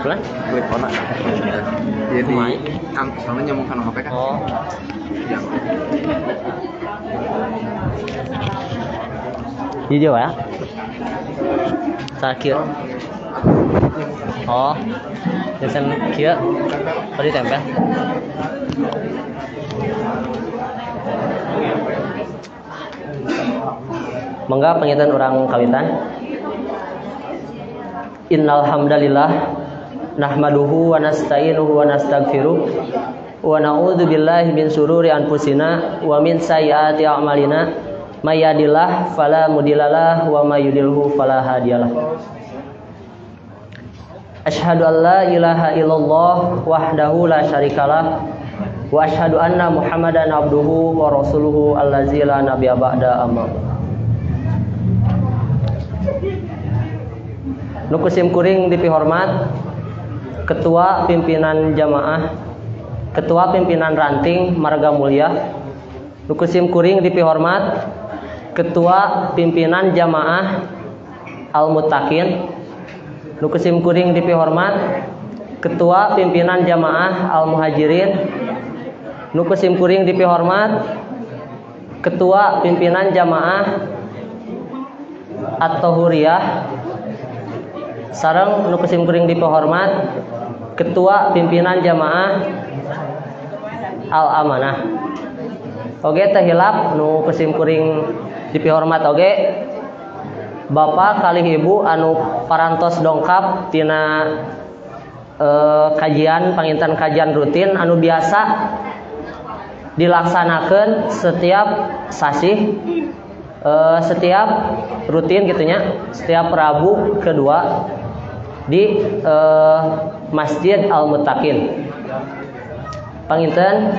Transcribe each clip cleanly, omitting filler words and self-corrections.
Bulan? Klik kona. Jadi kan soalnya nyambung kan HP kan. Oh. Ya. Video ya? Sakit. Oh. Desen kieu. Tadi tempel. Mangga pangitan orang kawitan. Innal hamdalillah nahmaduhu wa nasta'inuhu wa nastaghfiruh wa na'udzu billahi min syururi anfusina wa min sayyiati a'malina may yahdihillahu fala mudhillalah wa may yudhlilhu fala hadiyalah. Asyhadu an la ilaha illallah wahdahu la syarikalah wa asyhadu anna Muhammadan abduhu wa rasuluhu allazi la nabiyya ba'da amma. Nukusim kuring dipihormat Ketua Pimpinan Jamaah, Ketua Pimpinan Ranting Marga Mulia. Nukusim kuring dipihormat Ketua Pimpinan Jamaah Al-Muttaqin. Nukusim kuring dipihormat Ketua Pimpinan Jamaah Al-Muhajirin. Nukusim kuring dipihormat Ketua Pimpinan Jamaah At-Tahuriyah. Sareng nu kusim kuring dipahormat Ketua Pimpinan Jamaah Al-Amanah. Oge teh hilap nu kusim kuring dipahormat oge Bapak kalih Ibu anu parantos dongkap tina kajian panginten kajian rutin anu biasa dilaksanakan setiap sasih setiap rutin gitunya setiap Rabu kedua di Masjid Al-Muttaqin. Panginten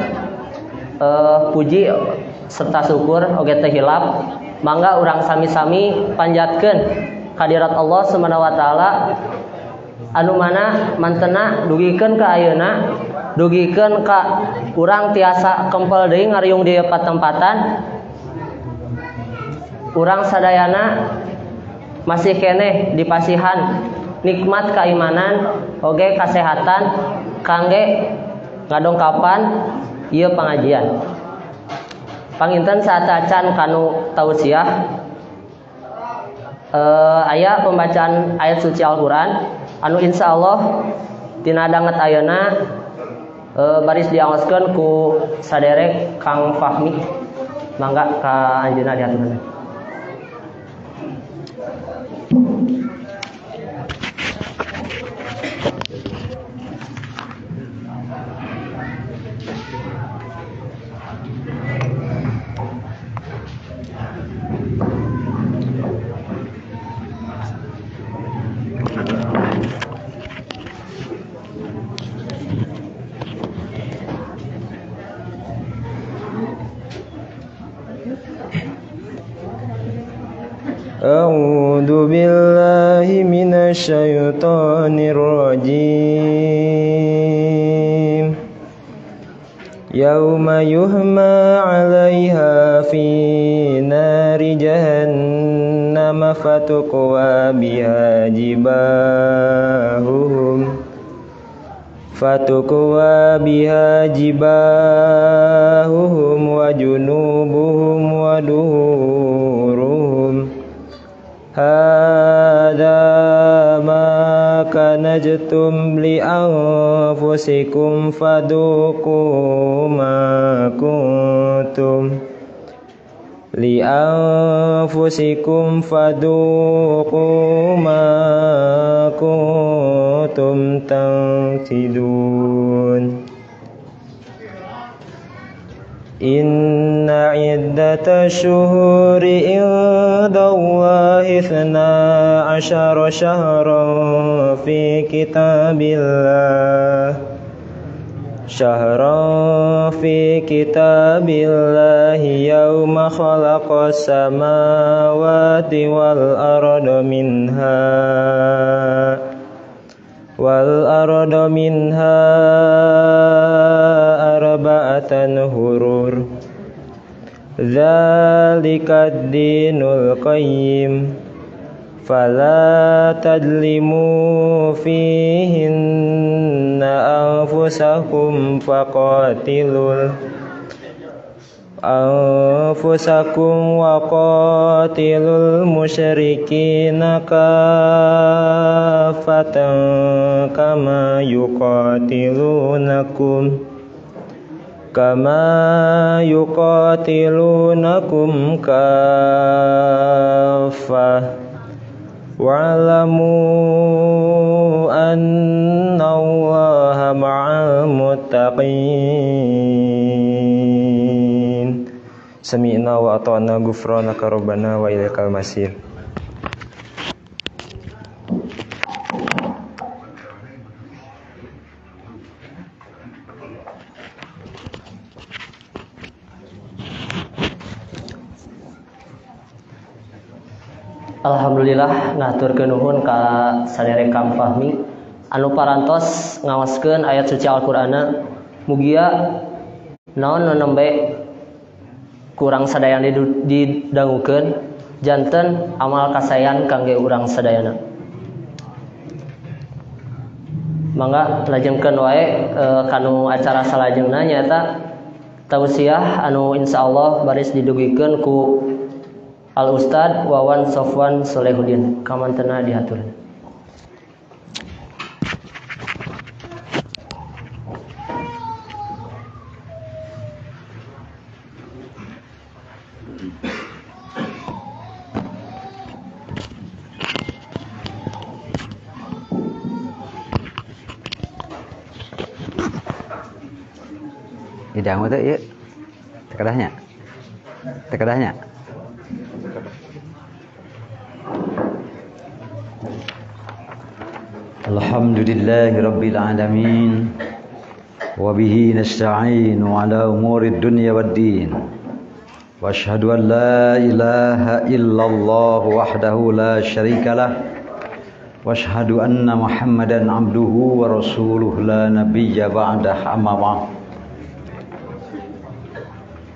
puji serta syukur oge teh hilap mangga urang sami-sami panjatkeun hadirat Allah Subhanahu wa taala anu mana mantena dugikeun ka ayeuna, dugikeun ka urang tiasa kempel deui ngariung di tempatan. Urang sadayana masih keneh dipasihan nikmat keimanan oge kasehatan kangge ngadongkapan ieu pangajian. Panginten saat acan kanu tausiah aya pembacaan ayat suci Al-Qur'an anu insyaallah tina danget ayeuna baris diangoskeun ku saderek Kang Fahmi. Mangga ka anjeunna diaturkeun. A'udzu billahi minasy syaithanir rajim. Yauma yuhma 'alaiha fi nari jahannam fatuqwa biha jibahuhum wa junubuhum wa duhuruhum. Hadza ma kanajtum li anfusikum fadhuqu ma kuntum taksidun. Inna iddatash shuhuri indallahi 12 shahran fi kitabillah syahran fi kitabillahi yawma khalaqas samawati wal arda minha arba'atan hurur dzalikad dinul qayyim fala tadlimu fihinna anfusakum wa qatilul musyrikina kafatan kama yuqatilunakum kaffah wa'lamu annallaha ma'al muttaqin. Sami'na wa ata'na ghufranaka rabbana wa ilaikal masir. Alhamdulillah ngaturkeun nuhun ka sadere Kang Fahmi anu parantos ngawaskeun ayat suci Al-Qur'ana. Mugia naon nu nembe kurang sadayana didangukeun janten amal kasayan kangge urang sadayana. Mangga lajengkeun wae kanu acara salajengna nyaeta tausiah anu insyaallah baris didugikeun ku Al Ustad Wawan Sofwan Solehuddin. Kamantena diatur. Hidang itu ya. Tekadahnya. Alhamdulillahi rabbil alamin wa bihi nasta'in ala umurid dunya waddin wa ashhadu an la ilaha illallah wahdahu la syarikalah wa ashhadu anna muhammadan abduhu wa rasuluh la nabiyya ba'dah amma ba'd.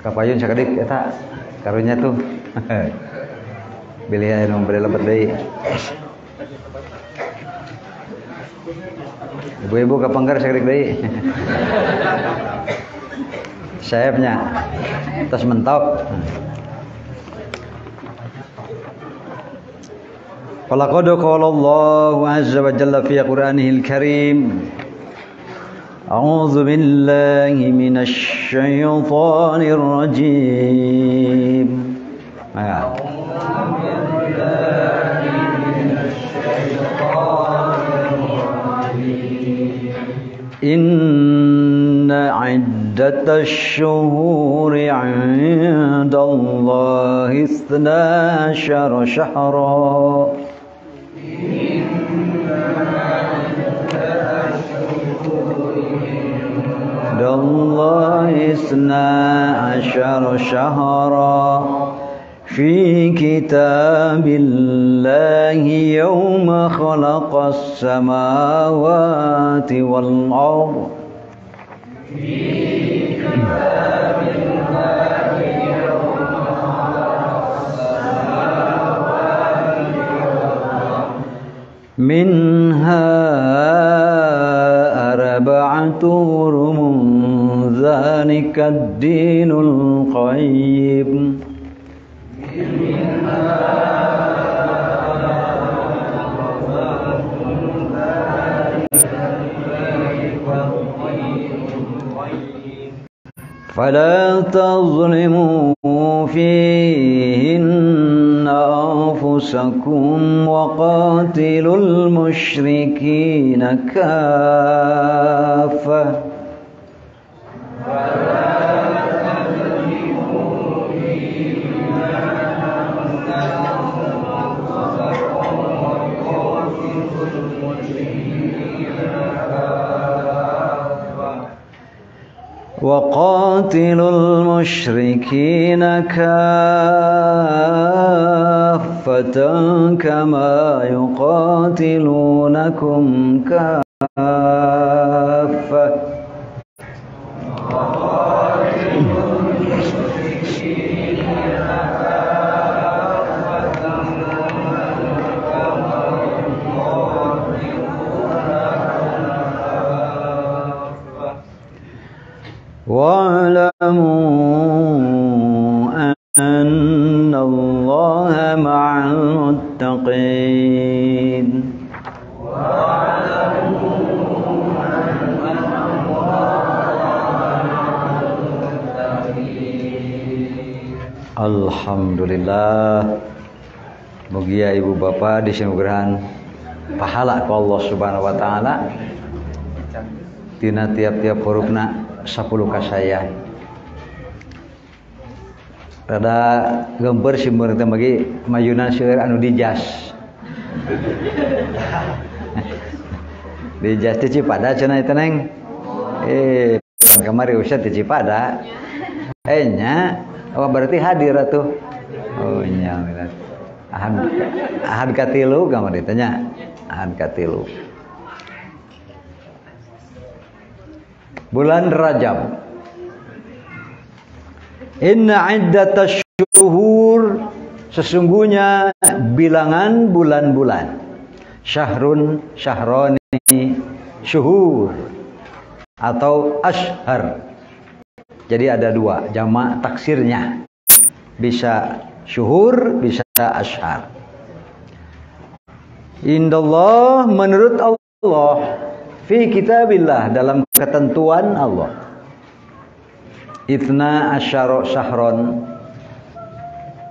Kapayun sakadik eta karunya tuh bilihan memberi lebat deui. Ibu-ibu kapanggar sakadik deui. Sayapnya tas mentok. Walaqad qala Allahu azza wa jalla fi Qur'anihil Karim. A'udzu billahi minasy syaithanir rajim. Maka Inna iddatash shuhuri 'indallahi 12 syahra Indallahi 12 syahra في كتاب الله يوم خلق السماوات والأرض منها أربعة حرم ذلك الدين القيم فلا تظلموا فيهن أنفسكم وقاتلوا المشركين كافة وقاتلوا المشركين كافة كما يقاتلونكم كافة واعلموا أن الله مع المتقين Alhamdulillah, mugia ibu bapak disanugerahan pahala ku Allah Subhanahu wa taala tina tiap-tiap hurufna 10 kasayan. Rada gemper simur teh bagi mayunan seueur anu dijas. Dijas teh Cipada cenah eta neng. Kamari usah teh Cipada. Nya, oh berarti hadir atuh. Oh nya. Ahad katilu kamari teh nya. Ahad katilu. Bulan Rajab. Inna iddatash syuhur, sesungguhnya bilangan bulan-bulan. Syahrun, syahroni, syuhur atau ashhar. Jadi ada dua jamak taksirnya. Bisa syuhur, bisa ashhar. Indallah, menurut Allah, fi kitabillah, dalam ketentuan Allah, Ithna asyara syahron,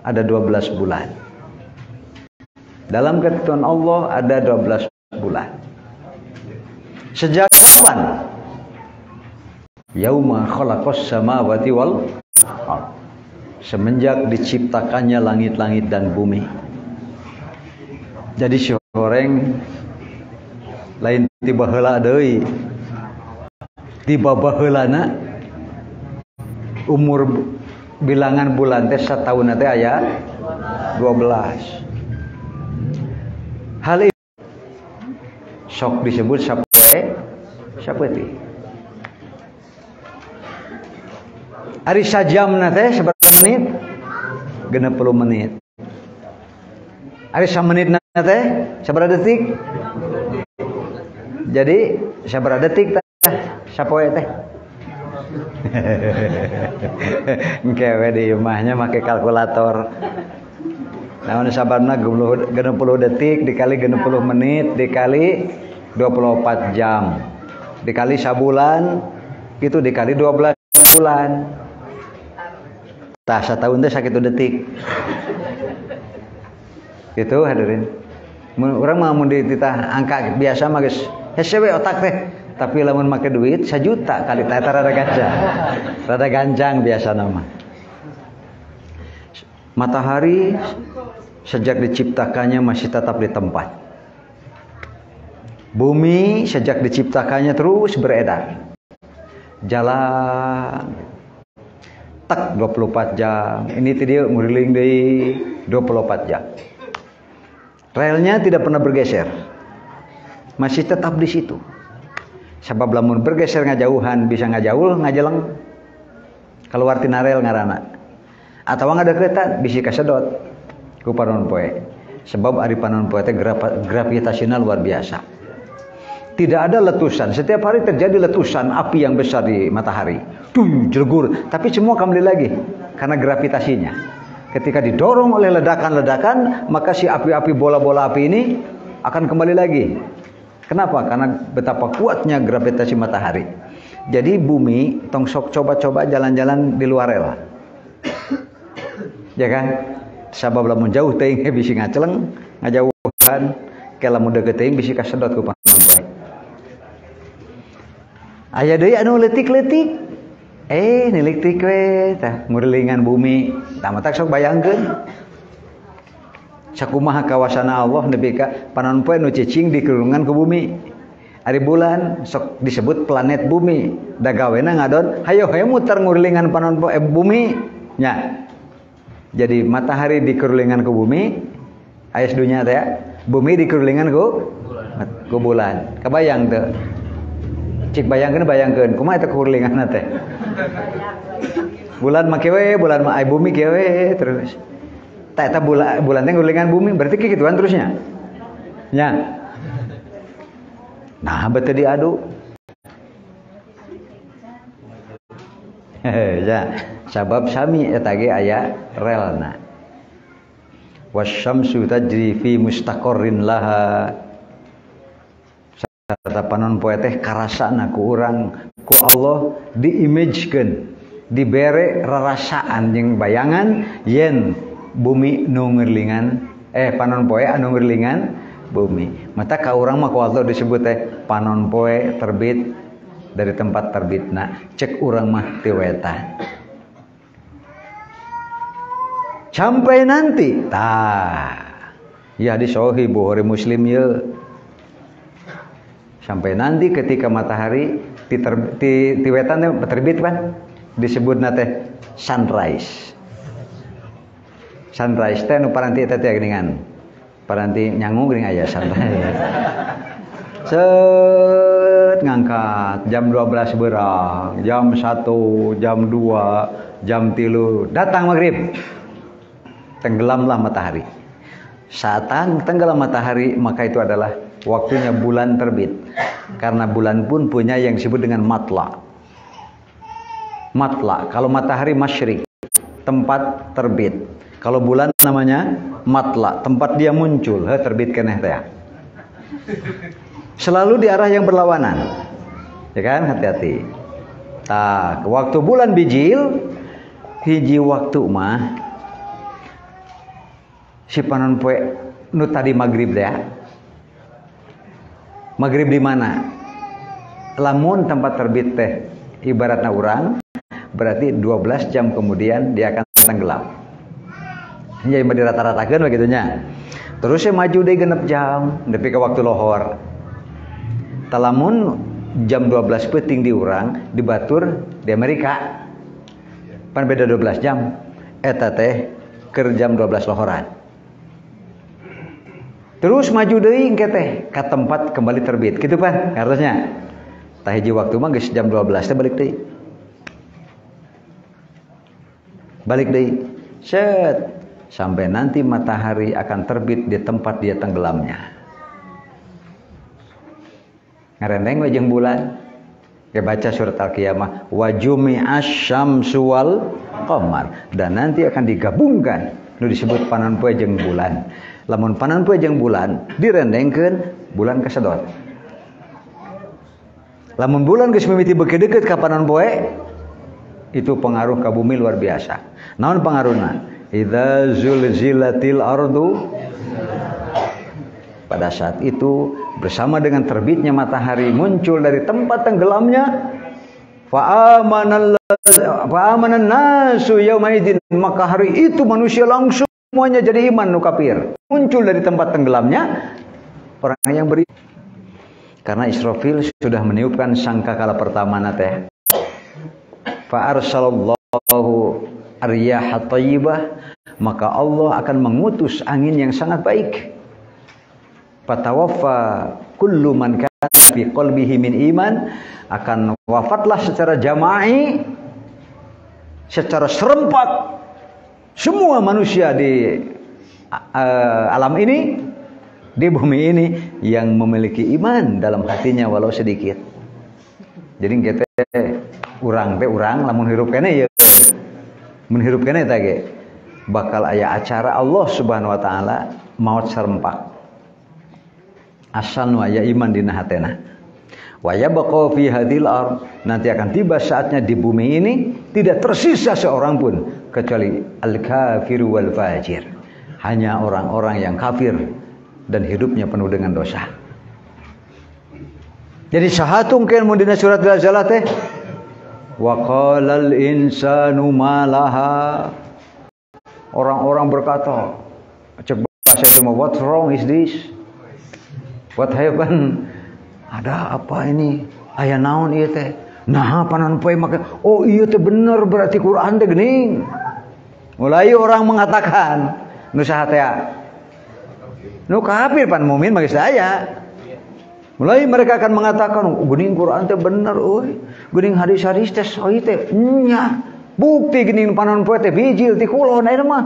ada 12 bulan. Dalam ketentuan Allah ada 12 bulan. Sejak kapan? Yauma khalaqas samawati wal ardh, semenjak diciptakannya langit-langit dan bumi. Jadi si goreng lain tiba heula deui, tiba baheulana umur bilangan bulan teh sataun teh aya 12. Hal ini sok disebut sapeuti. Ari sajamna teh sabaraha menit? 60 menit. Ari samenitna teh sabaraha detik? Jadi sabaraha detik teh sapoe teh? Engke di imahnya make kalkulator. Namun sabarna 60 detik dikali 60 menit dikali 24 jam dikali sabulan itu dikali 12 bulan. Tah satahun teh sakitu detik. Itu hadirin. Urang mah mun dititah angka biasa mah geus hese we otak teh. Tapi lamun make duit 1 juta kali teh rada ganjang. Rada ganjang biasa nama. Matahari sejak diciptakannya masih tetap di tempat. Bumi sejak diciptakannya terus beredar. Jalan tak 24 jam. Ini dia nguriling deui 24 jam. Relnya tidak pernah bergeser. Masih tetap di situ. Sabab lamun bergeser ngajauhan bisa ngajaul ngajeleng keluar tina rel ngaranna. Atawa ngadeukeutan bisi kasedot ku panon poe. Sebab ari panon poe teh gravitasinya luar biasa. Tidak ada letusan. Setiap hari terjadi letusan api yang besar di matahari. Jelegur, tapi semua kembali lagi karena gravitasinya. Ketika didorong oleh ledakan-ledakan, maka si api-api bola-bola api ini akan kembali lagi. Kenapa? Karena betapa kuatnya gravitasi matahari. Jadi bumi tong sok coba-coba jalan-jalan di luar rel. Ya kan? Sabab lamun jauh teuing bisi ngaceleng, ngajauhan, ke lamun deukeut teuing bisi kasedot ku panon poe. Aya deui anu leutik-leutik. Nileutik we tah ngurilingan bumi. Tah mah sok bayangkeun. Sakumaha kawasana Allah nepi ka panon poe nu cicing dikurungan ku bumi. Ari bulan sok disebut planet bumi. Da gawena ngadon hayo muter ngurulingan panon bumi nya. Jadi matahari dikerulingan ke bumi, aya dunya teh ya. Bumi dikerulingan ku bulan. Kabayang teu? Cik bayangkeun kumaha eta kurulinganna teh? Bulan make we, bulan mah bumi kieu we terus. Tah eta bulan teh ngurulingan bumi, berarti kikituan terusnya. Nya. Nah, bete diadu. Ya, sabab sami eta ge aya relna. Wasyamsu tajri fi mustaqarrin laha. Sarta panon poe teh karasana ku urang ku Allah diimagekeun, dibere rarasaan jeung bayangan yen bumi nu ngeurlingan panon poe anu ngeurlingan bumi. Mata ka urang mah ku Allah disebut teh panon poe terbit dari tempat terbitna. Cek urang mah teu eta. Sampai nanti ya di sahih Bukhari Muslim ya. Sampai nanti ketika matahari ti wetan teh terbit kan disebutna teh sunrise. Sunrise teh nu paranti eta teh geuningan. Paranti nyangu geuning aya santai. Set ngangkat jam 12 beurang, jam 1, jam 2, jam 3 datang maghrib. Tenggelamlah matahari. Saat tenggelam matahari maka itu adalah waktunya bulan terbit. Karena bulan pun punya yang disebut dengan matla. Matla, kalau matahari masyrik, tempat terbit. Kalau bulan namanya matla, tempat dia muncul, terbit keneh teh. Selalu di arah yang berlawanan. Ya kan? Hati-hati. Waktu bulan bijil, hiji waktu mah si panon poe nu tadi maghrib teh. Maghrib di mana? Lamun tempat terbit teh ibaratna urang, berarti 12 jam kemudian dia akan tenggelam. Jadi dirata-ratakeun begitunya. Terus saya maju deh 6 jam nepi ka waktu lohor. Talamun jam 12 peuting di urang di batur di Amerika. Pan beda 12 jam. Eta teh keur jam 12 lohoran. Terus maju deui engke teh ka tempat kembali terbit. Kitu pan harusnya. Tah hiji waktu mah geus jam 12 teh balik deui. Balik deui. Set sampai nanti matahari akan terbit di tempat dia tenggelamnya. Ngarendeng we jeung bulan. Ya baca surat Al-Qiyamah, wa jumi'asy syamsu wal qamar, dan nanti akan digabungkan nu disebut panon poe jeung bulan. Lamun panon poe jeung bulan direndengkeun bulan kasedot. Lamun bulan geus mimiti beuki deukeut ka panon poe, itu pengaruh ka bumi luar biasa. Naon pengaruhna? Idza zulzilatil ardu, pada saat itu bersama dengan terbitnya matahari muncul dari tempat tenggelamnya, fa'amanan nasu yaumaidin, maka hari itu manusia langsung semuanya jadi iman nu kafir. Muncul dari tempat tenggelamnya orang yang beriman. Karena Israfil sudah meniupkan sangkakala pertama teh. Fa arsalallahu ar-riyaha thayyibah, maka Allah akan mengutus angin yang sangat baik. Fatawaffa kullu man kana fi qalbihi min iman, akan wafatlah secara jama'i, secara serempak semua manusia di alam ini, di bumi ini yang memiliki iman dalam hatinya walau sedikit. Jadi kita urang lamun hirup kene ya, mun hirup kene teh ge bakal aya acara Allah Subhanahu wa taala maot serempak. Asal nu aya iman dina hatena. Wa yabqa fi hadhil ard, nanti akan tiba saatnya di bumi ini tidak tersisa seorang pun kecuali al-kafiru wal fajir. Hanya orang-orang yang kafir dan hidupnya penuh dengan dosa. Jadi sahatung keun mun dina surat Al-Zalzal teh wa qalal insanu malaha. Orang-orang berkata, cek bahasa itu, what wrong is this? What happened? Ada apa ini? Aya naon ieu teh? Nah, panon poe make. Oh, ieu teh bener berarti Quran teh geuning. Mulai orang mengatakan nu saha teh? Nu kafir pan mukmin mah geus aya. Mulai mereka akan mengatakan geuning Quran teh bener euy. Geuning hadis-hadis teh sahih teh. Nya, bukti geuning panon poe teh bijil ti kulon ayeuna mah.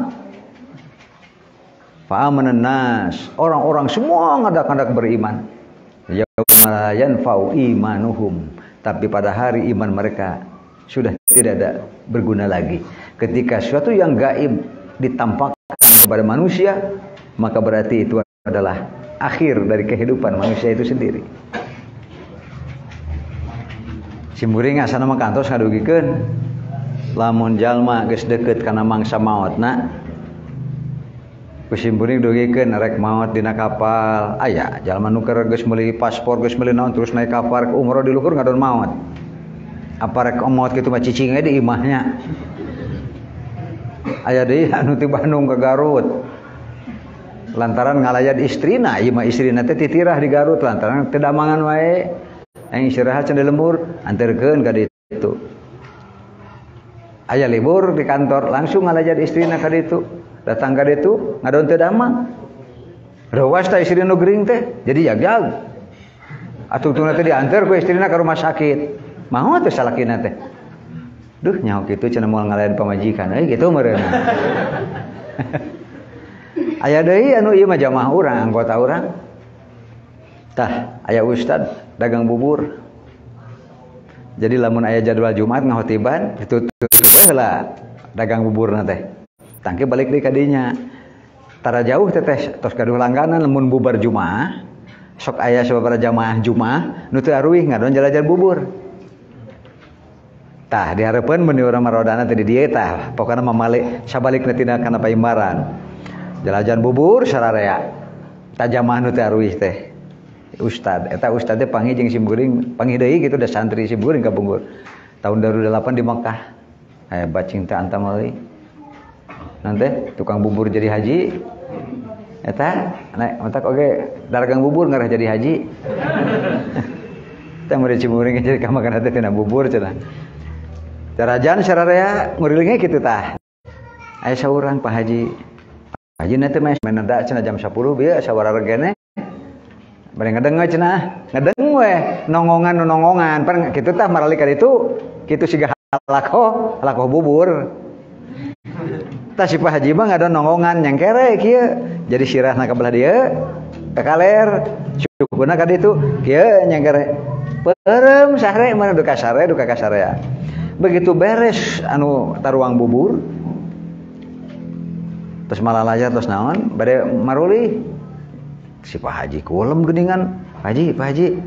Fa amanan nas, orang-orang semua ngadak-ngadak beriman. Yauma yanfa'u imanuhum, tapi pada hari iman mereka sudah tidak ada berguna lagi. Ketika sesuatu yang gaib ditampakkan kepada manusia, maka berarti itu adalah akhir dari kehidupan manusia itu sendiri. Simburing asana mah kantos ngadugikeun lamun jalma geus deukeut kana mangsa maotna, kusimpuring dugikeun rek maot dina kapal. Aya jalma nu keur geus meuli paspor, geus meuli naon terus naik kapal ke umroh di luhur ngadon maot. Apa rek maot kitu mah cicing we di imahnya. Aya deui anu ti Bandung ke Garut. Lantaran ngalayat istrina, ieu mah istrina teh titirah di Garut lantaran teu damangan wae. Aing istirahat cenah lembur, anterkeun ka ditu. Aya libur di kantor, langsung ngalayat istrina ka ditu. Datang ka ditu ngadon teu damang. Rewas tah istri nu gering teh, jadi jag-jag. Atuh-tuna teh dianter ku istrina ka rumah sakit. Mau teh salakina teh. Duh nyaho kitu cenah moal ngalayan pamajikan. Kitu meureun. Aya deui anu ieu mah jamaah urang, anggota urang. Tah, aya ustad dagang bubur. Jadi lamun aya jadwal Jumat ngahotiban, ditutup heula dagang buburna teh. Tangke balik deui ka dinya. Tara jauh teh tos gaduh langganan lamun bubar Jumaah, sok aya sababaraha jamaah Jumaah nu teu aruih ngadon jalajan bubur. Tah dihareupeun mun urang marodana teh di dieu tah, pokona mamale sabalikna tina kana paimbaran. Jalajan bubur sararea. Tah jamaah nu teu aruih teh. Ustad, eta ustad teh panggih jeung simkuring, panggih deui kitu da santri simkuring ka Bunggur. Tahun 2008 di Mekah. Aya bacing teh antam euy. Nanti tukang bubur jadi haji. Eta nek matak oge dagang bubur ngarah jadi haji. Teh murid simkuring jadi ka makan teh tina bubur cenah. Carajan sararea nguriling kitu tah. Aya saurang Pak Haji. Haji na teh mah meneda cenah jam 10 bieu sawara regene. Bari ngadeng we cenah, ngadeng we nongongan pan kitu tah marali ka ditu kitu siga halako bubur. Tah si Pak Haji mah ngadon nongongan nyangkere kieu. Jadi sirahna ka belah dieu ka kaler, syukurna ka ditu kieu nyangkere. Peureum sare mana duka sare duka ka sarea. Begitu beres anu taruang bubur terus malalaya terus naon bade maruli si Pak Haji kulem geuningan. Pak Haji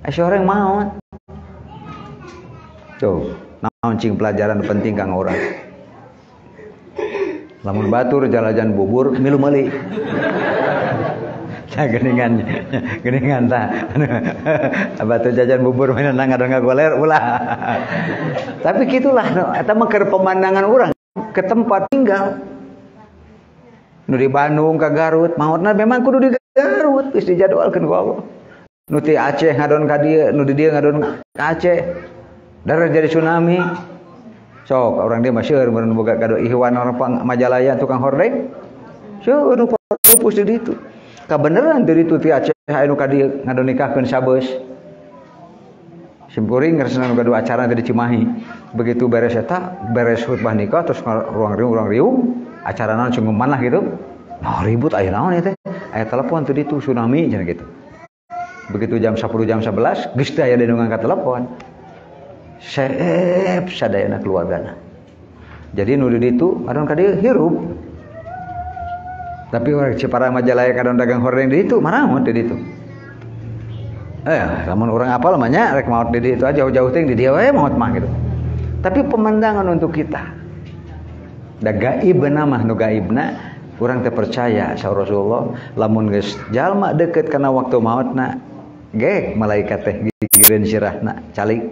sore mau tuh naon cing pelajaran penting kang urang. Lamun batur jalajan bubur milu meuli. Tah geuningan tah. Batur jajan bubur mah ngadon ngagoler ulah. Tapi kitulah eta mah keur pemandangan urang ke tempat tinggal. Nu di Bandung ka Garut, maotna memang kudu di Garut geus dijadwalkeun ku Allah. Nu ti Aceh ngadon ka dieu, nu di dieu ngadon ka Aceh. Darat jadi tsunami. Sok orang dia masyhur mun boga kado ihwan orang Majalaya tukang hordeng. Seueur nu pupus di ditu. Kabeneran dari itu ti Aceh anu ka dieu ngadon nikahkeun sabeus. Simkuring ngeresna nu gaduh acara di Cimahi. Begitu beres eta, beres khutbah nikah terus ruang riung, acara naon cungguman lah gitu. Nah ribut aya naon ieu teh? Aya telepon teh ditu tsunami cenah gitu. Begitu jam 10 jam 11 geus teh aya nu ngangkat telepon. Saep sadayana keluargana. Jadi nu di ditu ngadon ka dieu hirup. Tapi orang Ciparang Majalaya kadang dagang hordeng di ditu maraon di ditu. Lamun orang apal mah nya rek maot di ditu aja jauh-jauh teh di dieu we maot mah gitu. Tapi pemandangan untuk kita. Da gaibna mah nu gaibna urang teh percaya sa Rasulullah lamun geus jalma deukeut kana waktu maotna ge malaikat teh gigireun sirahna calik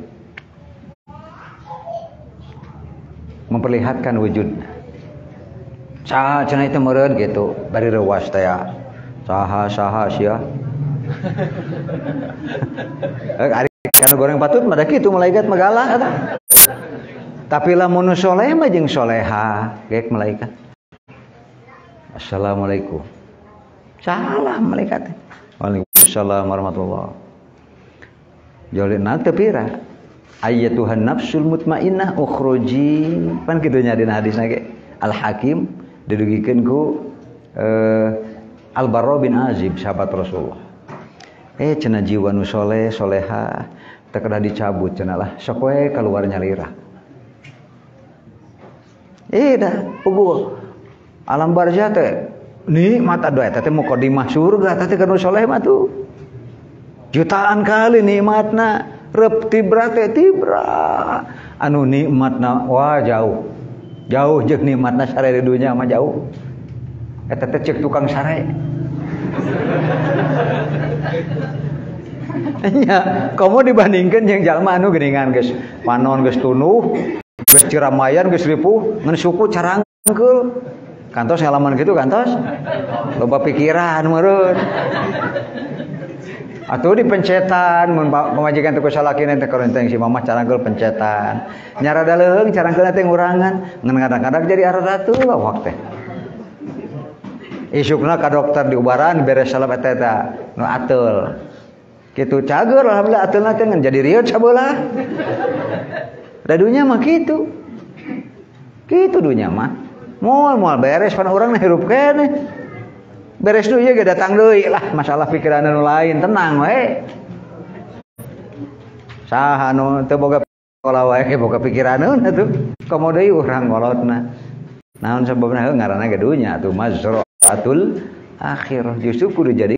memperlihatkan wujudna. Saha cenah itu meureun gitu bari reuas teh saha sia Ari kana goreng patut mah da kitu malaikat mah galak eta. Tapi lamun soleh mah jeung soleha geuk malaikat. Assalamualaikum. Salam malaikat. Waalaikumsalam warahmatullahi. Jolina teu pira. Ayyatuhan nafsul mutmainnah ukhruji. Pan kitu nya dina hadisna ge. Al-Hakim didugikeun ku Al-Barra bin Azib sahabat Rasulullah. Cenah jiwa nu soleh soleha teu kedah dicabut cenah lah sok we kaluar nyalira. Dah puguh alam barzah teh nikmat adu eta teh mukadimah surga teh kana soleh mah tuh jutaan kali nikmatna rep tibra teh tibra anu nikmatna wah jauh jeung nikmatna sare di dunya mah jauh eta teh cek tukang sare nya komo dibandingkeun jeung jalma anu geuningan geus panon geus tunuh geus ciramayan geus ripuh ngan suku carangkeul kantos ngalaman gitu kantos loba pikiran meureun atuh dipencetan mun pamajikan teu kusalakina teh karonteng si mamah carangkeul pencetan nyarada leuheung carangkeulna teh ngurangan ngan kadang-kadang jadi araratu lawak teh isukna ka dokter diubaran beres salep eta nu ateul kitu cager alhamdulillah ateulna teh ngan jadi rieut sabeula dadunya mah kitu dunya mah moal beres pan urang hirup keneh beres deui ge datang deui lah masalah pikiran anu lain tenang we saha nu teu boga pola wae ge boga pikiraneun atuh komo deui urang kolotna naon sababna heuh ngaranna ge dunya atuh mazraatul akhirah justru kudu jadi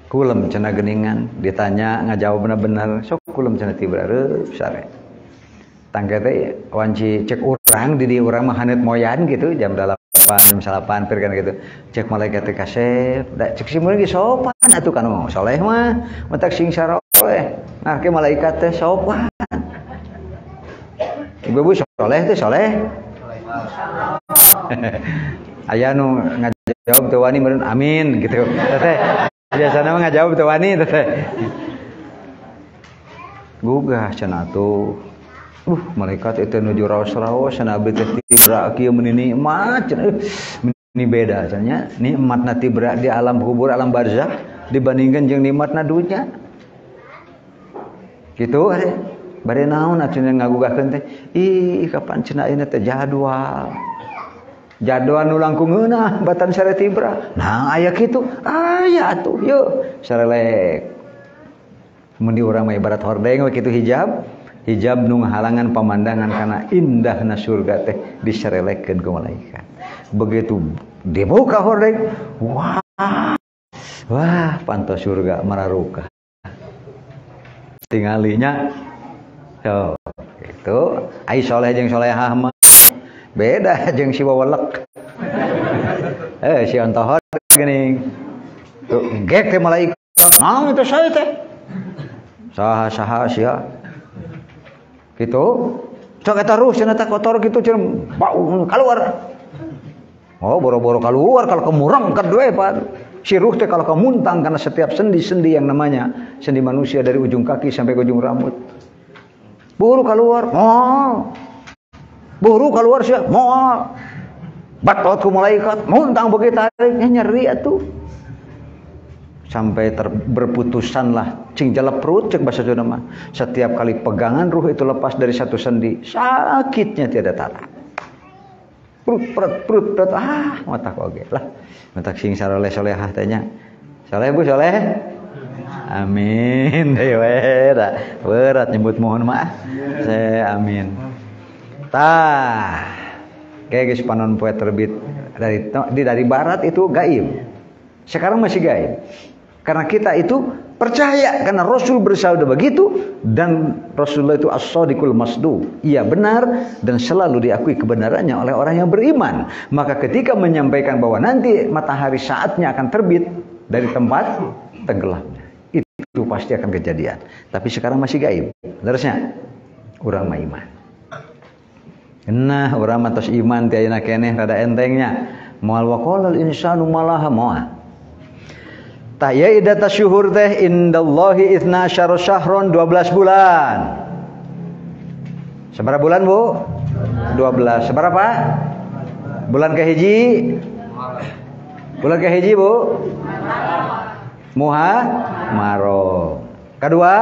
kulem cenah geuningan ditanya ngajawabna bener sok kulem cenah tibra reup sare tangga teh wanci cek urang di urang mah haneut moyan gitu jam 8 jam 8 pir kan gitu cek malaikat teh kasep da cek si mun ge sopan atuh kanu soleh mah mentak sing saroleh nah ke malaikat teh sopan ibu soleh teh soleh aya nu ngajawab teu wani meureun amin gitu teh biasana mah ngajawab teu wani teh gugah cenah atuh malaikat itu nuju raos-raos cenah abdi teh tibra kieu meuni nikmat cenah ini beda cenah nikmatna tibra di alam kubur alam barzakh dibandingkan jeung nikmatna dunya kitu ade bade naon cenah ngagugahkeun teh ih kapan cenah ieu teh jadwal nu langkung ngeunah batan sare tibra nah aya kitu aya atuh yeuh sarelek mun di urang mah ibarat hordeng we kitu hijab nu ngahalangan pamandangan karena indahna surga teh disarelekeun ku malaikat. Begitu dibuka hordeng, wah pantos surga mararuka. Tingalinya tuh itu ai soleh jeung solehah mah beda jeung si wawelek. Si ontohor geuning. Tuh gek teh malaikat. Naon teh saya teh? Saha sia gitu cok eta ruh cenah teh kotor kitu cenah bau keluar oh boro-boro keluar kalau kemurang kedue Pak si ruh teh kalau kemuntang karena setiap sendi-sendi yang namanya sendi manusia dari ujung kaki sampai ke ujung rambut buru keluar sih moal batot ku malaikat muntang begitu tariknya nyeri atuh sampai berputusanlah cing jalap perut cek bahasa Sunda mah setiap kali pegangan ruh itu lepas dari satu sendi sakitnya tiada tara perut mata oge lah mata sing saroleh solehah teh nya soleh bu soleh amin dewe da berat nyebut mohon maaf saya amin tah kayak geus panon poe terbit dari barat itu gaib sekarang masih gaib karena kita itu percaya karena Rasul bersabda begitu dan Rasulullah itu as-shadiqul masduq. Ia benar dan selalu diakui kebenarannya oleh orang yang beriman. Maka ketika menyampaikan bahwa nanti matahari saatnya akan terbit dari tempat tenggelamnya, itu pasti akan kejadian. Tapi sekarang masih gaib. Terusnya urang mah iman. Nah, urang mah tos iman ti ayeuna keneh rada entengnya. Moal waqalal insanu malaha moal. Tah ya iddat asyhur teh indallahi 12 syahron 12 bulan. Seberapa bulan, Bu? 12. Seberapa? Bulan kahiji? Bulan kahiji, Bu? Muharram. Kedua?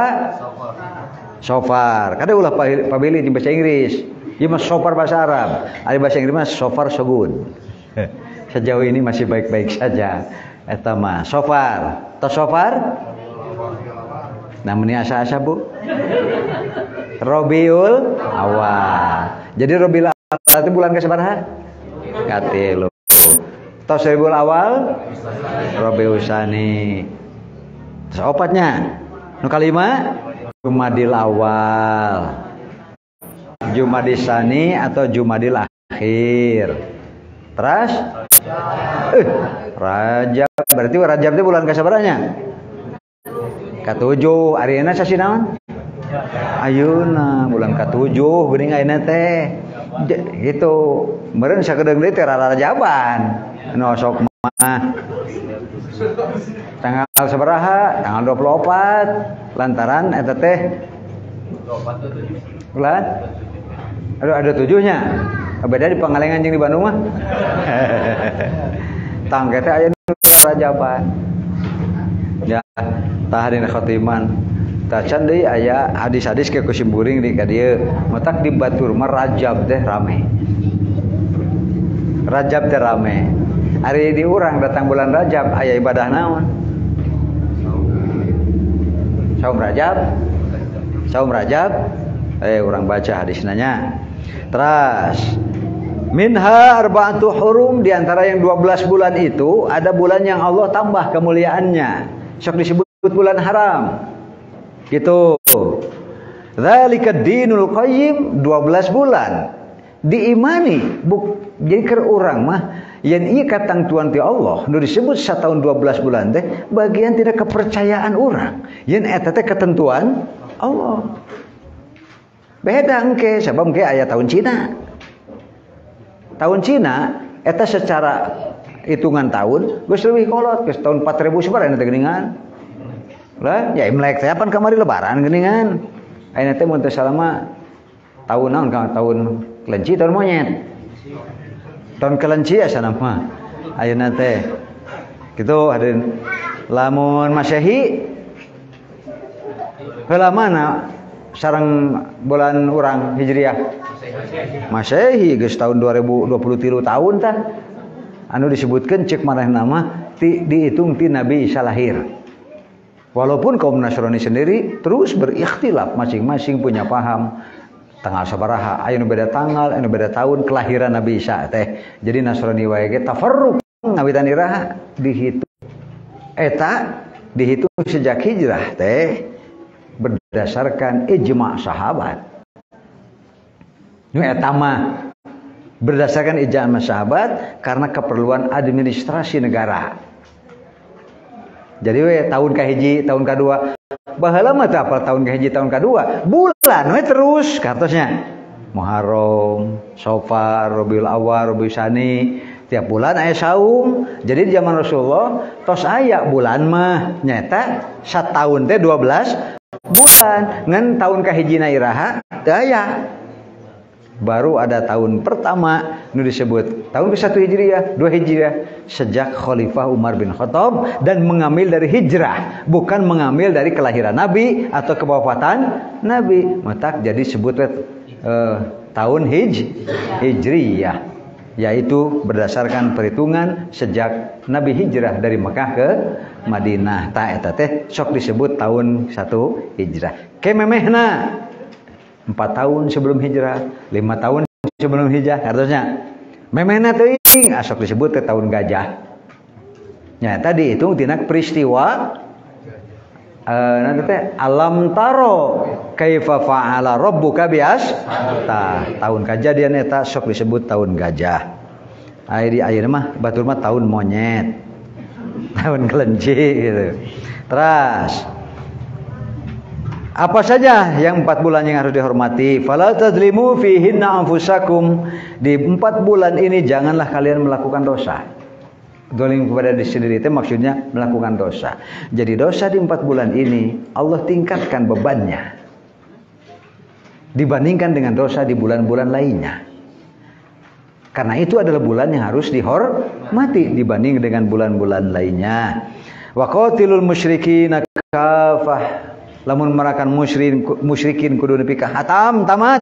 Sofar. Kada ulah pabili di bahasa Inggris. Ieu mah sofar bahasa Arab. Ari bahasa Inggris mah sofar so good. Sejauh ini masih baik-baik saja. Eta mah sofar. Tos sofar? Namanya asa-asa, Bu. Rabiul Awal. Jadi Rabiul Awal itu bulan ke-sabaraha? Katilu. Tos Rabiul Awal? Rabiul Tsani. Terus opatnya? Nu kalima? Jumadil Awal, Jumadil Tsani atau Jumadil Akhir. Terus Rajab, berarti Rajab itu bulan kasabaranya? Katujuh, arina sasi naon? Ayeuna bulan katujuh geuning ayeuna teh. Gitu. Meureun sakedeung deui teh Rajaban. Nu sok mah tanggal sabaraha? Tanggal 24. Lantaran eta teh bulan. Aduh, ada 7-nya. Beda di Pangalengan jeung di Bandung mah. Tangke teh aya Rajaban. Ya, tah dina khotiman. Tah can deui aya hadis-hadis ke kusimburing di ka dieu. Matak di batur mah Rajab teh rame. Rajab teh rame. Ari di urang datang bulan Rajab aya ibadah naon? Saum Rajab. Saum Rajab. Urang baca hadis nanya. Terus minha arba'atu hurum, di antara yang 12 bulan itu ada bulan yang Allah tambah kemuliaannya. Sok disebut bulan haram. Gitu. Dzalika dinul qayyim, 12 bulan. Diimani jadi keur urang mah yen ieu katangtuan ti Allah nu disebut satahun 12 bulan teh bagian tidak kepercayaan urang. Yen eta teh ketentuan Allah. Beda engke sabab engke aya tahun Cina. Tahun Cina eta secara hitungan tahun geus leuwih kolot, geus tahun 4000 sabaraha teh geuningan. Lah, ya Imlek teh pan kamari lebaran geuningan. Ayeuna teh mun teu salama tahun naon ka tahun kelinci tahun monyet. Tahun kelinci asa mah. Ayeuna teh kitu hadirin lamun Masehi heula mana sareng bulan urang Hijriah. Masehi geus tahun 2023 tahun tah. Anu disebutkeun ceuk manehna mah dihitung ti Nabi Isa lahir. Walaupun kaum Nasrani sendiri terus berikhtilaf, masing-masing punya paham tanggal sabaraha, aya nu beda tanggal, aya nu beda tahun kelahiran Nabi Isa teh. Jadi Nasrani wae ge tafarruq ngawitan iraha dihitung eta dihitung sejak hijrah teh berdasarkan ijma' sahabat. Nu eta mah berdasarkan ijma' sahabat karena keperluan administrasi negara. Jadi we tahun kahiji, tahun kadua, baheula mah teh apal tahun kahiji, tahun kadua, bulan we terus kartosnya. Muharram, Safar, Rabiul Awal, Rabiul Tsani, tiap bulan aya saum. Jadi di zaman Rasulullah tos aya bulan mah nyata sataun teh 12 bulan. Ngan tahun kahijina iraha teu aya. Baru ada tahun pertama nu disebut tahun ke-1 Hijriah, 2 Hijriah sejak Khalifah Umar bin Khattab dan mengambil dari hijrah, bukan mengambil dari kelahiran Nabi atau kewafatan Nabi. Matak jadi sebut tahun Hijriyah, yaitu berdasarkan perhitungan sejak Nabi hijrah dari Mekah ke Madinah. Ta eta teh sok disebut tahun 1 Hijrah. Kememehna 4 tahun sebelum hijrah, 5 tahun sebelum hijrah, artinya memehna teuing asok disebut ke tahun gajah. Nya tadi itu tina peristiwa nanti teh alam taro kaifa fa'ala rabbuka bias tahun kejadian eta sok disebut tahun gajah. Di ayeuna mah batur mah tahun monyet, tahun kelinci gitu. Terus apa saja yang 4 bulan yang harus dihormati? Fala tadzlimu fihinna anfusakum. Di 4 bulan ini janganlah kalian melakukan dosa. Zalim kepada diri sendiri itu maksudnya melakukan dosa. Jadi dosa di 4 bulan ini Allah tingkatkan bebannya dibandingkan dengan dosa di bulan-bulan lainnya. Karena itu adalah bulan yang harus dihormati dibanding dengan bulan-bulan lainnya. Wa qatilul musyrikin kafah. Lamun merakan musyrikin kudu nepi ka hatam tamat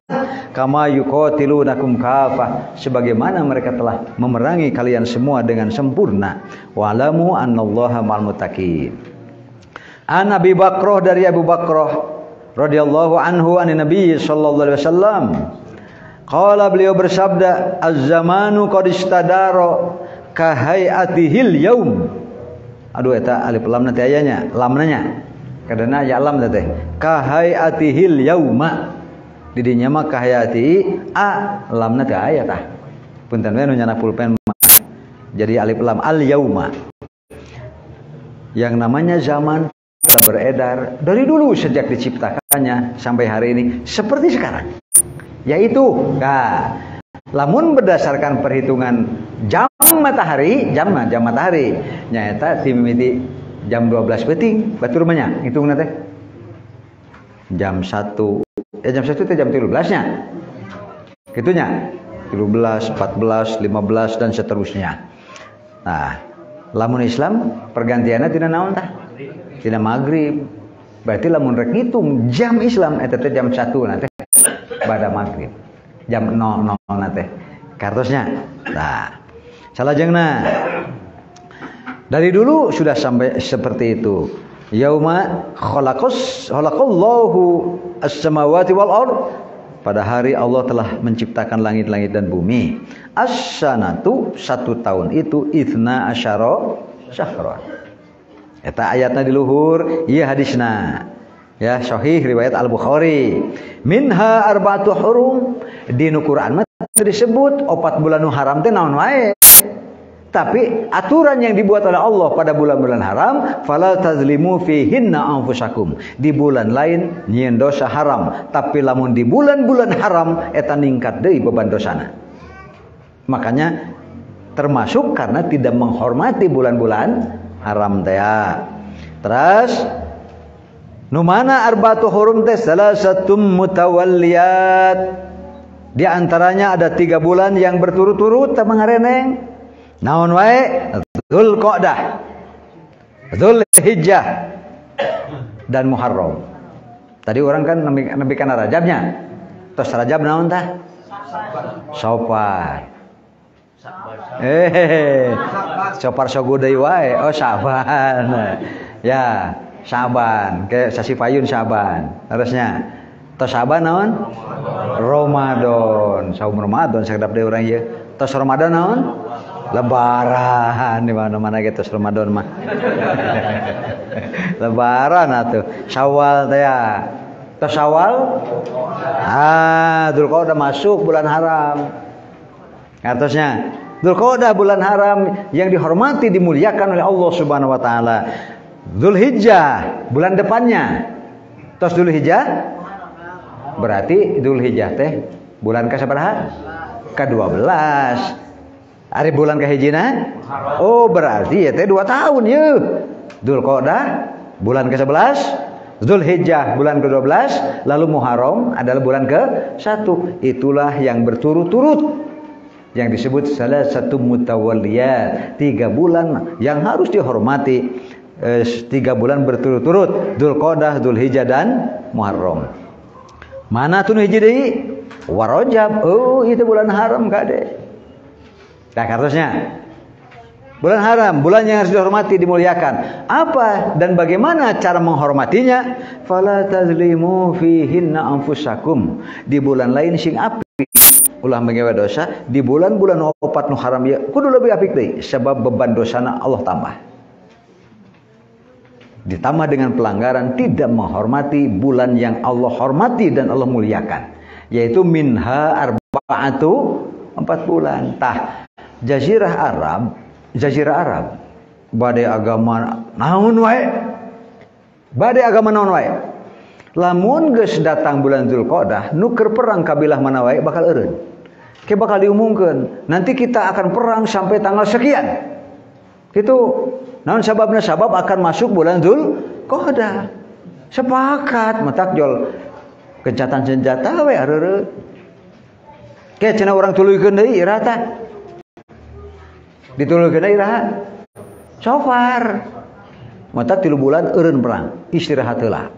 kama yuqatilunakum kafah, sebagaimana mereka telah memerangi kalian semua dengan sempurna. Wa'lamu annallaha ma'al muttaqin. An Abi Bakrah, dari Abu Bakrah radhiyallahu anhu an Nabi sallallahu alaihi wasallam qala, beliau bersabda, az-zamanu qad istadara ka hayatihil yaum. Aduh eta alif lam nanti ayanya lamnanya kadana ya lam teh kahayatihil yauma didinya mah kahayati a lamna teh aya tah punten we nu nyana pulpen jadi alif lam al yauma. Yang namanya zaman telah beredar dari dulu sejak diciptakannya sampai hari ini seperti sekarang, yaitu lamun berdasarkan perhitungan jam matahari nyaeta timimiti jam 12 penting batur banyak hitung nanti jam 1 jam 1 itu jam 13 nya gitunya 13, 14, 15 dan seterusnya. Nah lamun Islam pergantiannya tidak naon tah tidak maghrib, berarti lamun rek ngitung jam Islam eta teh jam 1 nanti pada maghrib jam 00 nanti kartosnya. Nah salajengna dari dulu sudah sampai seperti itu. Yauma khalaqallahu as-samawati wal ard. Pada hari Allah telah menciptakan langit-langit dan bumi. As-sanatu, 1 tahun itu itsna asyara syahran. Eta ayatna di luhur, ieu hadisna. Ya, sahih riwayat Al-Bukhari. Minha arba'atu hurum. Di Quran mah disebut 4 bulan nu haram teh naon wae. Tapi aturan yang dibuat oleh Allah pada bulan-bulan haram, fala tazlimu fihinna anfusakum. Di bulan lain nyieun dosa haram, tapi lamun di bulan-bulan haram eta ningkat deui beban dosana. Makanya termasuk karena tidak menghormati bulan-bulan haram teh. Terus nu mana arba'atu hurum teh salasatum mutawalliyat. Di antaranya ada 3 bulan yang berturut-turut teh mangareneng. Naon wae? Dzulqa'dah, Dzulhijjah dan Muharram. Tadi orang kan nembi kana Rajabnya. Terus Rajab naon tah? Safar. Safar sogo deui wae. Oh Syaban. Ya, Syaban. Ke sasi payun Syaban. Terusnya tos Syaban naon? Ramadan. Saum Ramadan sakedap deui urang ieu. Tos Ramadan naon? Lebaran di mana-mana gitu Ramadan mah. Lebaran atuh. Syawal teh ya. Tos Syawal? Dzulqa'dah masuk bulan haram. Atasnya Dzulqa'dah bulan haram yang dihormati dimuliakan oleh Allah Subhanahu wa taala. Dzulhijjah bulan depannya. Tos Dzulhijjah berarti Dzulhijjah teh bulan ke sabaraha? Ke-12. Hari bulan kahijina? Oh berarti ya teh 2 tahun ya. Dzulqa'dah bulan ke-11, Dzulhijjah bulan ke-12, lalu Muharram adalah bulan ke-1. Itulah yang berturut-turut yang disebut salah satu mutawalliyat, 3 bulan yang harus dihormati. 3 bulan berturut-turut, Dzulqa'dah, Dzulhijjah dan Muharram. Mana tuh hiji deui? Wa Rajab. Oh itu bulan haram kade. Nah kartusnya bulan haram, bulan yang harus dihormati, dimuliakan. Apa dan bagaimana cara menghormatinya? Fala tazlimu fihinna anfusakum. Di bulan lain sing apik ulah mengewe dosa, di bulan-bulan 4 nu haram ya kudu leuwih apik deui sebab beban dosana Allah tambah. Ditambah dengan pelanggaran tidak menghormati bulan yang Allah hormati dan Allah muliakan, yaitu minha arba'atu 4 bulan. Tah Jazirah Arab badai agama naon wae. Lamun geus datang bulan Dzulqa'dah nu keur perang kabilah mana wae bakal eureun. Ke bakal diumumkeun, nanti kita akan perang sampai tanggal sekian. Itu naon sababna sabab akan masuk bulan Dzulqa'dah. Sepakat matak jol kencatan senjata we areureut. Ke cenah urang tuluykeun deui iraha tah. Dituluykeun deui iraha? Sofar. Matak 3 bulan eureun perang, istirahat heula.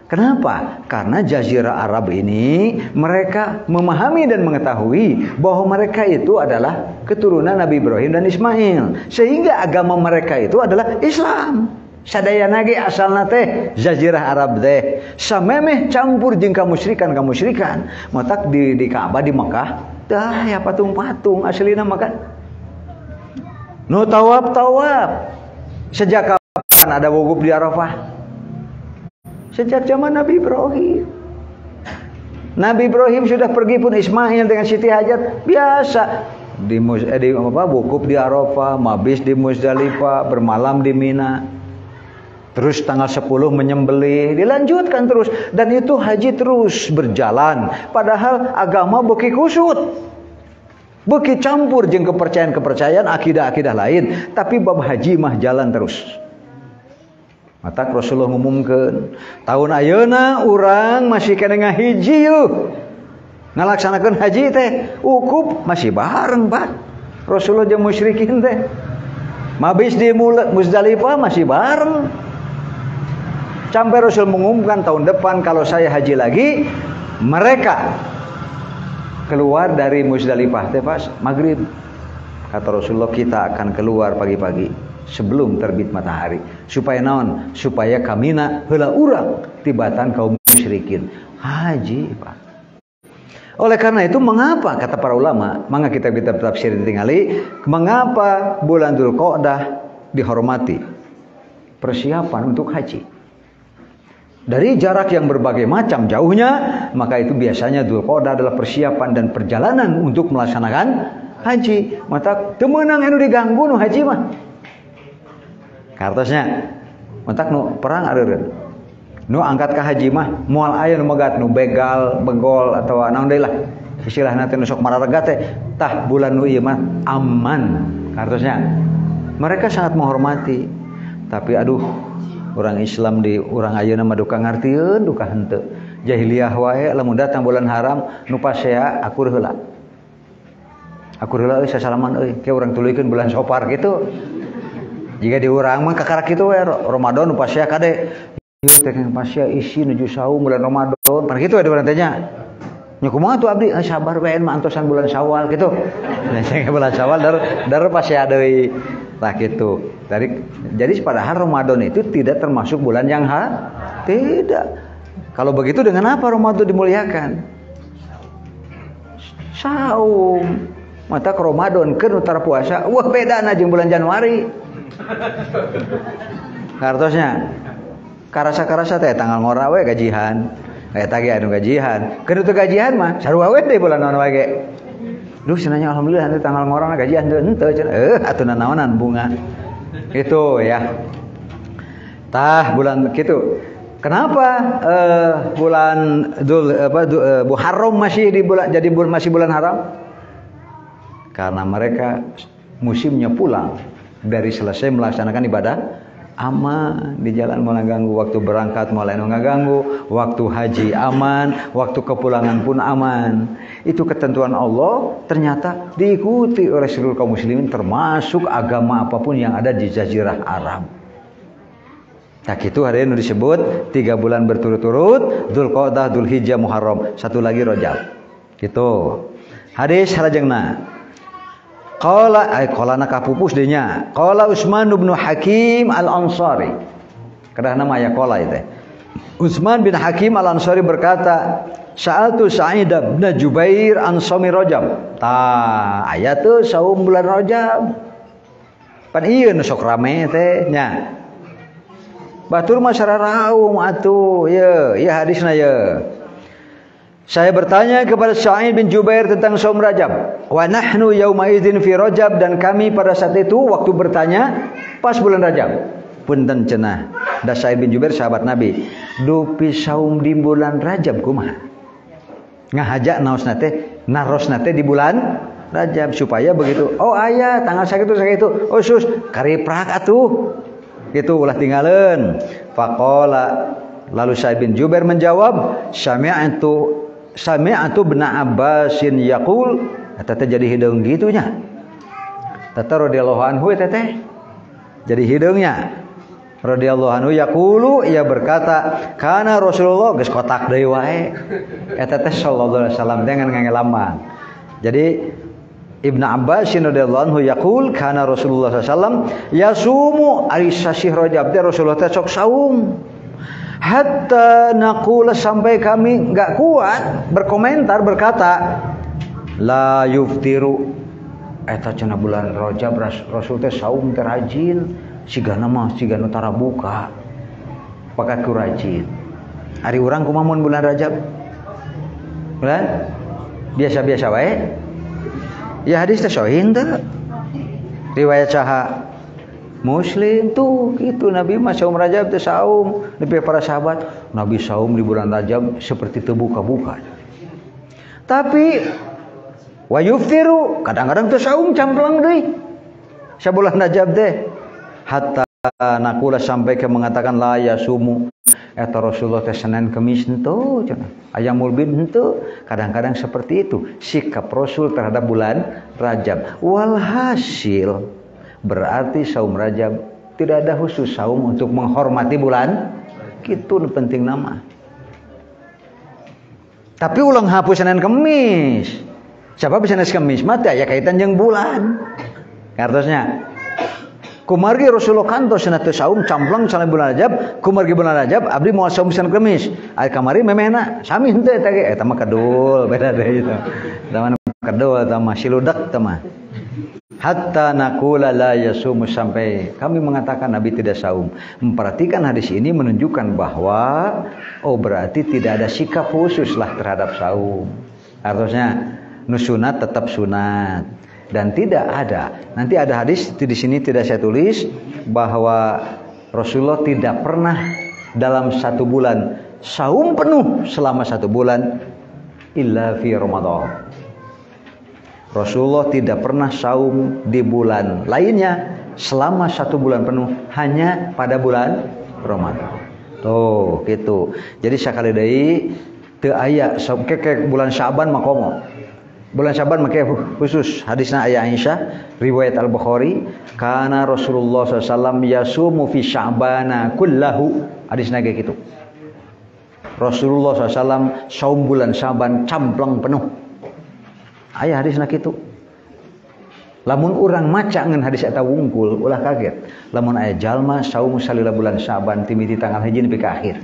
Kenapa? Karena Jazirah Arab ini mereka memahami dan mengetahui bahwa mereka itu adalah keturunan Nabi Ibrahim dan Ismail. Sehingga agama mereka itu adalah Islam. Sadayana ge asalna teh Jazirah Arab teh samemeh campur jeung kamusyrikan. Matak di Ka'bah di Mekah tah ya patung-patung aslina mah kan. Nu tawaf. Sejak kapan ada wukuf di Arafah? Sejak zaman Nabi Ibrahim. Nabi Ibrahim sudah pergi pun Ismail dengan Siti Hajar biasa di wukuf di Arafah, mabis di Muzdalifah, bermalam di Mina. Terus tanggal 10 menyembelih, dilanjutkan terus dan itu haji terus berjalan. Padahal agama beuki kusut. Beuki campur jeung kepercayaan-kepercayaan akidah-akidah lain, tapi bab haji mah jalan terus. Mata Rasulullah ngumumkeun, tahun ayeuna urang masih kena ngahiji yeuh. Ngalaksanakeun haji teh, wukuf masih bareng, Pak. Rasulullah jeung musyrikin teh. Mabis di Muzdalifah masih bareng. Sampai Rasul mengumumkan tahun depan kalau saya haji lagi, mereka keluar dari Muzdalifah teh pas maghrib. Kata Rasulullah, kita akan keluar pagi-pagi sebelum terbit matahari. Supaya naon? Supaya kamina heula urang tibatan kaum musyrikin. Haji, Pak. Oleh karena itu mengapa kata para ulama, mangga kita tafsir tingali, mengapa bulan Dzulqa'dah dihormati? Persiapan untuk haji. Dari jarak yang berbagai macam jauhnya, maka itu biasanya Dzulqa'dah adalah persiapan dan perjalanan untuk melaksanakan haji. Mata teu meunang anu diganggu nu haji mah. Kartosnya mentak nu perang areureun. Nu angkat ka haji mah moal aya nu megat nu begal, begol atau naon deui lah. Istilahna teh nu sok mararega teh tah bulan nu ieu mah aman. Kartosnya mereka sangat menghormati. Tapi aduh, orang Islam di urang ayeuna mah duka ngartieun, duka henteu. Jahiliyah wae lamun datang bulan haram nu pasea akur heula. Akur heula euy sasalaman euy, ke urang tuluykeun bulan Sofar gitu. Jika di urang mah kakarak kitu we Ramadan nu pasea kade ieu teh pasea isi nuju saum bulan Ramadan pan kitu we di urang teh nya. Nya kumaha tuh abdi sabar we mah antosan bulan Syawal gitu. Nah sing bulan Syawal dar pasea deui. Tah kitu. Jadi padahal Ramadan itu tidak termasuk bulan yang tidak. Kalau begitu dengan apa Ramadan dimuliakan? Saum. Mata ke Ramadan keun utara puasa, wah bedana jeung bulan Januari. Kartosnya karasa-karasa teh tanggal ngora we gajihan. Eta ge anu gajihan. Keun teu gajihan mah sarua we deui bulan naon wae ge. Duh cenanya alhamdulillah nanti tanggal ngorana gajian henteu cenah. Atuh naonan bunga. Itu ya. Tah bulan kitu. Kenapa bulan Muharram masih di bulan jadi masih bulan haram? Karena mereka musimnya pulang dari selesai melaksanakan ibadah aman di jalan mau ganggu, waktu berangkat mau lain ngaganggu, waktu haji aman, waktu kepulangan pun aman. Itu ketentuan Allah ternyata diikuti oleh seluruh kaum muslimin termasuk agama apapun yang ada di Jazirah Arab. Nah itu hari ini disebut 3 bulan berturut-turut, Dzulqa'dah, Dzulhijjah, Muharram, satu lagi Rajab. Gitu. Hadis harajengna. Qala nakapupus dinya. Qala Utsman bin Hakim Al-Ansari. Kedah nama aya qala itu. Utsman bin Hakim Al-Ansari berkata, "Sa'altu Sa'id bin Jubair an shaumi Rajab." Tah, aya teu saum bulan Rajab. Pan ieu nu sok rame teh nya. Batur mah sararaung atuh. Ye hadisna ye. Saya bertanya kepada Sa'id bin Jubair tentang saum Rajab. Wa nahnu yauma idzin fi Rajab, dan kami pada saat itu waktu bertanya pas bulan Rajab. Punten cenah. Da Sa'id bin Jubair sahabat Nabi. Dupi saum di bulan Rajab kumaha? Ngahaja naosna teh narosna teh di bulan Rajab supaya begitu. Oh aya tanggal sakitu. Oh sus kariprak atuh. Gitu ulah tinggalin. Faqala lalu Sa'id bin Jubair menjawab, Sami'atu bin Abbasin yaqul, eta teh jadi hideung gitunya. Tata radhiyallahu anhu teh jadi hideungnya. Radhiyallahu anhu yaqulu, ia berkata, kana Rasulullah geus kotak deui wae. Eta teh sallallahu alaihi wasallam dengan ngangelaman. Jadi Ibnu Abbas radhiyallahu anhu yaqul kana Rasulullah sallallahu alaihi wasallam yasumu ari sasih Rajab teh Rasulullah teh sok saum. Hatta naqula sampai kami enggak kuat berkomentar berkata la yuftiru eta cenah bulan Rajab Rasul teh saum teh rajin sigana mah sigana tara buka pakat ku rajin. Ari urang kumaha mun bulan Rajab? Bulan biasa-biasa wae. Ya hadis teh sahih teu? Riwayat saha? Muslim tuh gitu Nabi mah saum Rajab teh saum. Nepi para sahabat, Nabi saum di bulan Rajab seperti teu buka-buka. Tapi wa yuftiru kadang-kadang teu saum camplang deui. Sabulan Rajab teh hatta naqula sampai ke mengatakan la yasumu eta Rasulullah teh Senin Kamis henteu cenah. Ayamul bid henteu. Kadang-kadang seperti itu sikap Rasul terhadap bulan Rajab. Walhasil berarti saum Rajab tidak ada khusus saum untuk menghormati bulan. Kitu penting nama. Tapi ulang hapus Senin Kamis. Siapa bisa Senin Kamis mah teh aya kaitan jeung bulan. Kartosnya kumargi Rasulullah kantos cenah teu saum camplang saleh bulan Rajab, kumargi bulan Rajab abdi moal saum Senin Kamis. Ari kamari memehna sami henteu eta ge eta mah kedul beda deui itu. Eta mah kedul eta mah siludak eta mah. Hatta naqula la yasumu sampai kami mengatakan Nabi tidak saum. Memperhatikan hadis ini menunjukkan bahwa oh berarti tidak ada sikap khusus lah terhadap saum. Artinya nu sunat tetap sunat. Dan tidak ada. Nanti ada hadis di sini tidak saya tulis bahwa Rasulullah tidak pernah dalam satu bulan saum penuh selama satu bulan illa fi Ramadan. Rasulullah tidak pernah saum di bulan lainnya selama satu bulan penuh hanya pada bulan Ramadan. Tuh gitu. Jadi sakali deui teu aya saum ke bulan Syaban mah komo. Bulan Syaban make khusus hadisna aya Aisyah riwayat Al-Bukhari kana Rasulullah SAW yasumu fi Sya'bana kullahu hadisna kayak gitu. Rasulullah SAW saum bulan Syaban camplang penuh. Aya hadisna kitu. Lamun urang maca ngan hadis eta wungkul ulah kaget. Lamun aya jalma saum salila bulan Syaban timiti tanggal 1 nepi ka akhir.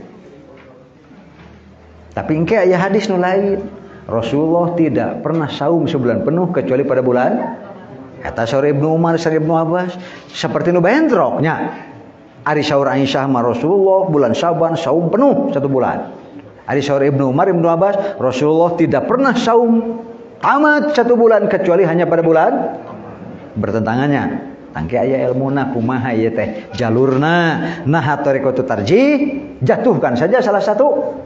Tapi engke aya hadis nu lain. Rasulullah tidak pernah saum sebulan penuh kecuali pada bulan eta saur Ibnu Umar sareng Ibnu Abbas seperti nu bentroknya ari saur Aisyah mah Rasulullah bulan Syaban saum penuh satu bulan. Ari saur Ibnu Umar Ibnu Abbas Rasulullah tidak pernah saum tamat satu bulan kecuali hanya pada bulan bertentangannya. Tangke aya ilmuna kumaha ieu teh jalurna naha tariqatu tarjih jatuhkan saja salah satu.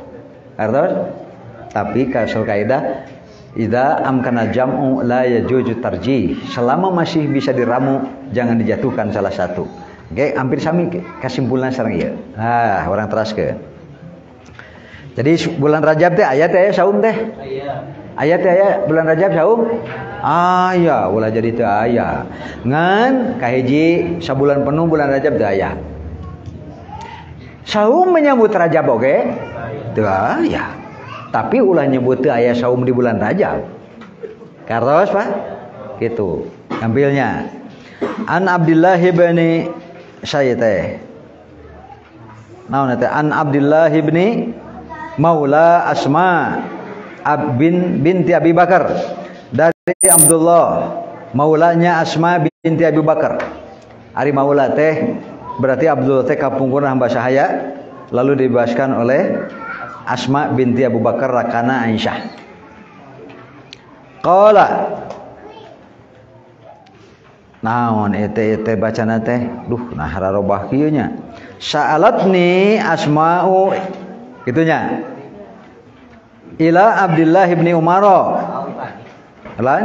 Artos tapi kasul kaidah idza amkana jam'u la yajuju tarjih. Selama masih bisa diramu jangan dijatuhkan salah satu. Oke, hampir sami kesimpulan sareng ieu. Ah, orang teraskeun. Jadi bulan Rajab teh aya teh saum teh? Aya. Aya teh aya bulan Rajab saum? Aya, ulah jadi teu aya. Ngan kahiji sabulan penuh bulan Rajab teu aya. Saum menyambut Rajab oge? Teu aya. Tapi ulah nyebut aya saum di bulan Rajab. Kartos Pak? Gitu. Ambilnya. An Abdullah bin saya teh. Naon teh? An Abdullah bin Maula Asma binti Abi Bakar. Dari Abdullah maulanya Asma binti Abi Bakar. Ari maula teh berarti Abdullah teh kapungkurna hamba sahaya lalu dibebaskan oleh Asma binti Abu Bakar rakana Aisyah. Qala naon ete bacana teh duh nah hararobah kieu nya sa'alatni Asma'u gitunya ila Abdullah bin Umar lan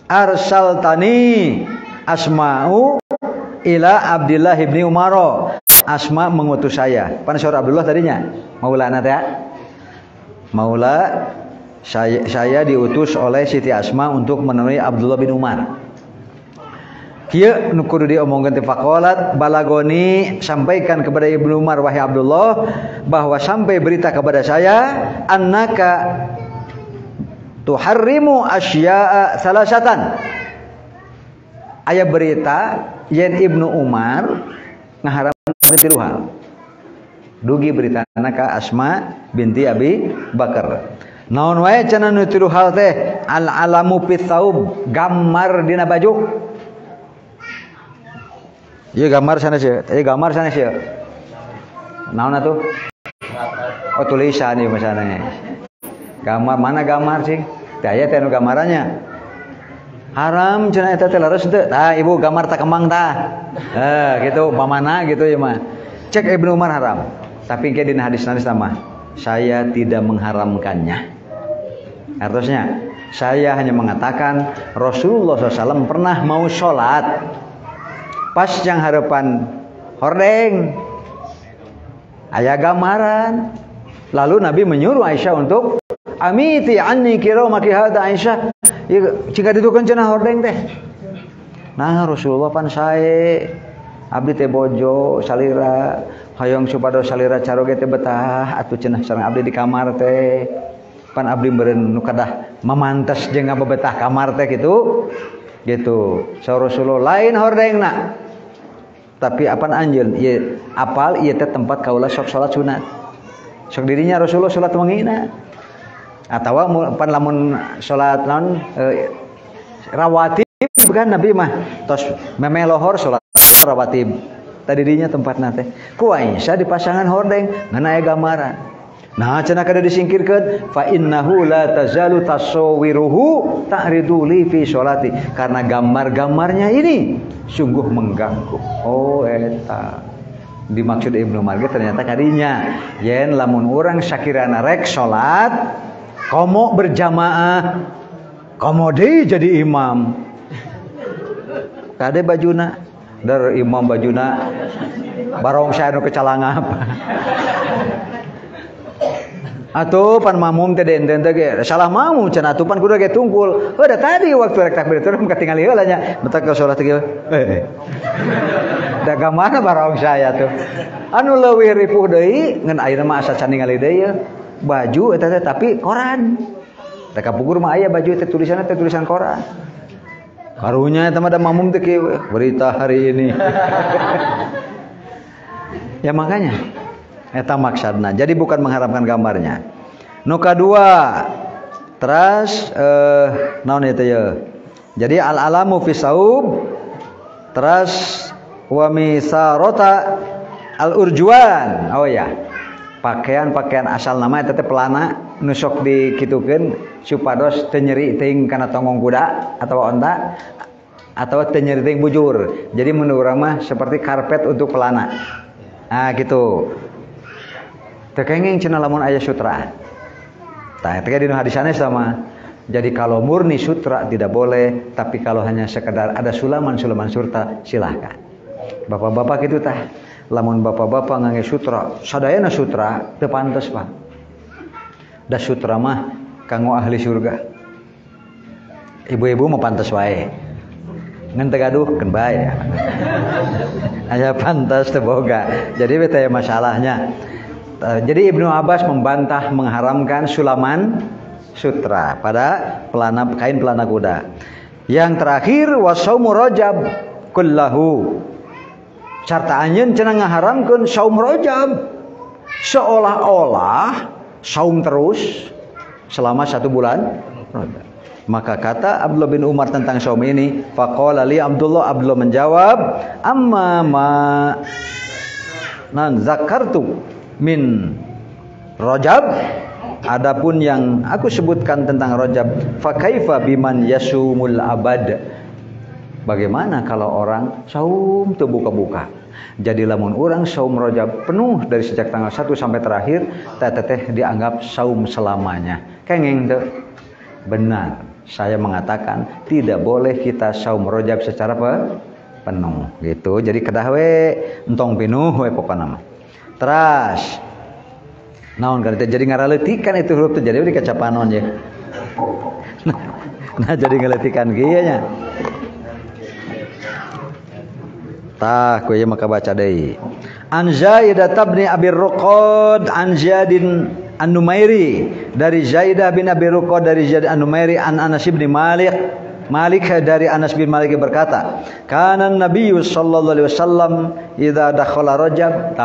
arsaltani Asma'u ila Abdullah ibni Umar. Asma mengutus saya. Pan saudara Abdullah tadinya maulana teh. Maula saya diutus oleh Siti Asma untuk menemui Abdullah bin Umar. Kieu nu kudu diomongkeun teh faqalat balagoni, sampaikan kepada Ibnu Umar wahai Abdullah bahwa sampai berita kepada saya annaka tuharrimu asya'a salasatan. Aya berita yen Ibnu Umar ngaharamkeun 3 hal. Dugi berita ka Asma binti Abi Bakar. Naon wae cenah nu 3 hal teh? Al alamu fit tsaub, gambar dina baju. Ieu gambar sana sih. Gambar sana sih. Naon atuh? Oh tulisan ieu masana. Gambar mana gambar sih? Teh aya teh nu gambarannya. Haram cenah eta teh leres teu. Tah ibu gambar tak kemang tah. Gitu pamana gitu ya mah. Cek Ibnu Umar haram. Tapi ke dina hadis-hadis mah saya tidak mengharamkannya. Artinya saya hanya mengatakan Rasulullah SAW pernah mau sholat pas yang harapan hordeng aya gambaran, lalu Nabi menyuruh Aisyah untuk amiti anni kiramaki hada Aisyah, jika ditukeun cenah hordeng teh. Nah Rasulullah pan sae abdi teh bojo salira hayang supados salira caroge teh betah atuh cenah sareng abdi di kamar teh. Pan abdi meureun nu kadah mamantes jeung ngabebetah kamar teh gitu. Sa Rasulullah lain hordengna. Tapi apaan anjeun ieu apal ieu teh tempat kaula sok salat sunat. Sok dirinya Rasulullah salat wengina. Atawa pan lamun salat naon rawatib kan Nabi mah tos meme lohor salat rawatib. Tadidinya tempatna teh. Ku Aisyah dipasangan hordeng ngan aya gambaran. Nah cenah kada disingkirkeun fa innahu la tazalu tasawwiruhu ta'ridu li fi sholati, karena gambar-gambarnya ini sungguh mengganggu. Oh eta dimaksud Ibnu Umar ternyata kadinya yen lamun urang sakirana rek salat komo berjamaah komo deui jadi imam kade bajuna dar imam bajuna barong saya nu kecalangap. Atuh pan mamum teh enten teh ge salah mamum cenah atuh pan kudu ge tungkul. Heuh da tadi waktu rek takbir teh katingali heula nya. Betak ka salat ge. Da gamana barong saya tuh. Anu leuwih ripuh deui ngan ayeuna mah asa can ningali deui baju eta teh tapi koran. Da kapugur mah aya baju teh tulisanna teh tulisan koran. Karunya eta mah da mamum teh kieu berita hari ini. Ya makanya eta maksudna. Jadi bukan mengharapkan gambarnya. Nu kadua teras naon eta ya. Jadi al alamu fi saub teras wa misarota al urjuan. Oh ya. Pakaian-pakaian asal nama eta teh pelana nu sok dikitukeun supados teu nyeri teuing kana tongong kuda atau onta atau teu nyeri teuing bujur. Jadi menurut urang mah seperti karpet untuk pelana. Nah gitu. Tekenging cenah lamun aya sutra. Tah eta dina hadisana sama. Jadi kalau murni sutra tidak boleh, tapi kalau hanya sekedar ada sulaman-sulaman surta silahkan. Bapak-bapak kitu tah. Lamun bapak-bapak ngangge sutra, sadayana sutra teu pantes, Pak. Da sutra mah kanggo ahli surga. Ibu-ibu mah pantes wae. Ngan teu gaduh keun bae. Aya pantas teu boga. Jadi teh masalahnya. Jadi Ibnu Abbas membantah mengharamkan sulaman sutra pada kain pelana kuda. Yang terakhir wasaumu rajab kullahu. Sarta anjeun cenah ngaharamkeun saum rajab. Seolah-olah saum terus selama 1 bulan rajab. Maka kata Abdullah bin Umar tentang saum ini, faqala li Abdullah menjawab, amma ma nan zakartu min Rajab, adapun yang aku sebutkan tentang Rajab, fa kaifa biman yasumul abad. Bagaimana kalau orang saum teu buka-buka? Jadi lamun orang saum Rajab penuh dari sejak tanggal 1 sampai terakhir, teh dianggap saum selamanya. Kenging teu benar. saya mengatakan tidak boleh kita saum Rajab secara penuh gitu. Jadi kedah we entong pinuh we pokona mah. Teras naon kan jadi ngaraleutikan itu huruf teh jadi dikacapanon ya. Nah jadi ngaletikan kieu nya. Tah ku ieu maka baca deui. An Zaidah bin Abi Ruqad an Jadin An-Numairi dari Zaidah bin Abi Ruqad dari Zaid An-Numairi an Anas bin Malik dari Anas bin Malik berkata, kana Nabi sallallahu alaihi wasallam idza dakhala Rajab,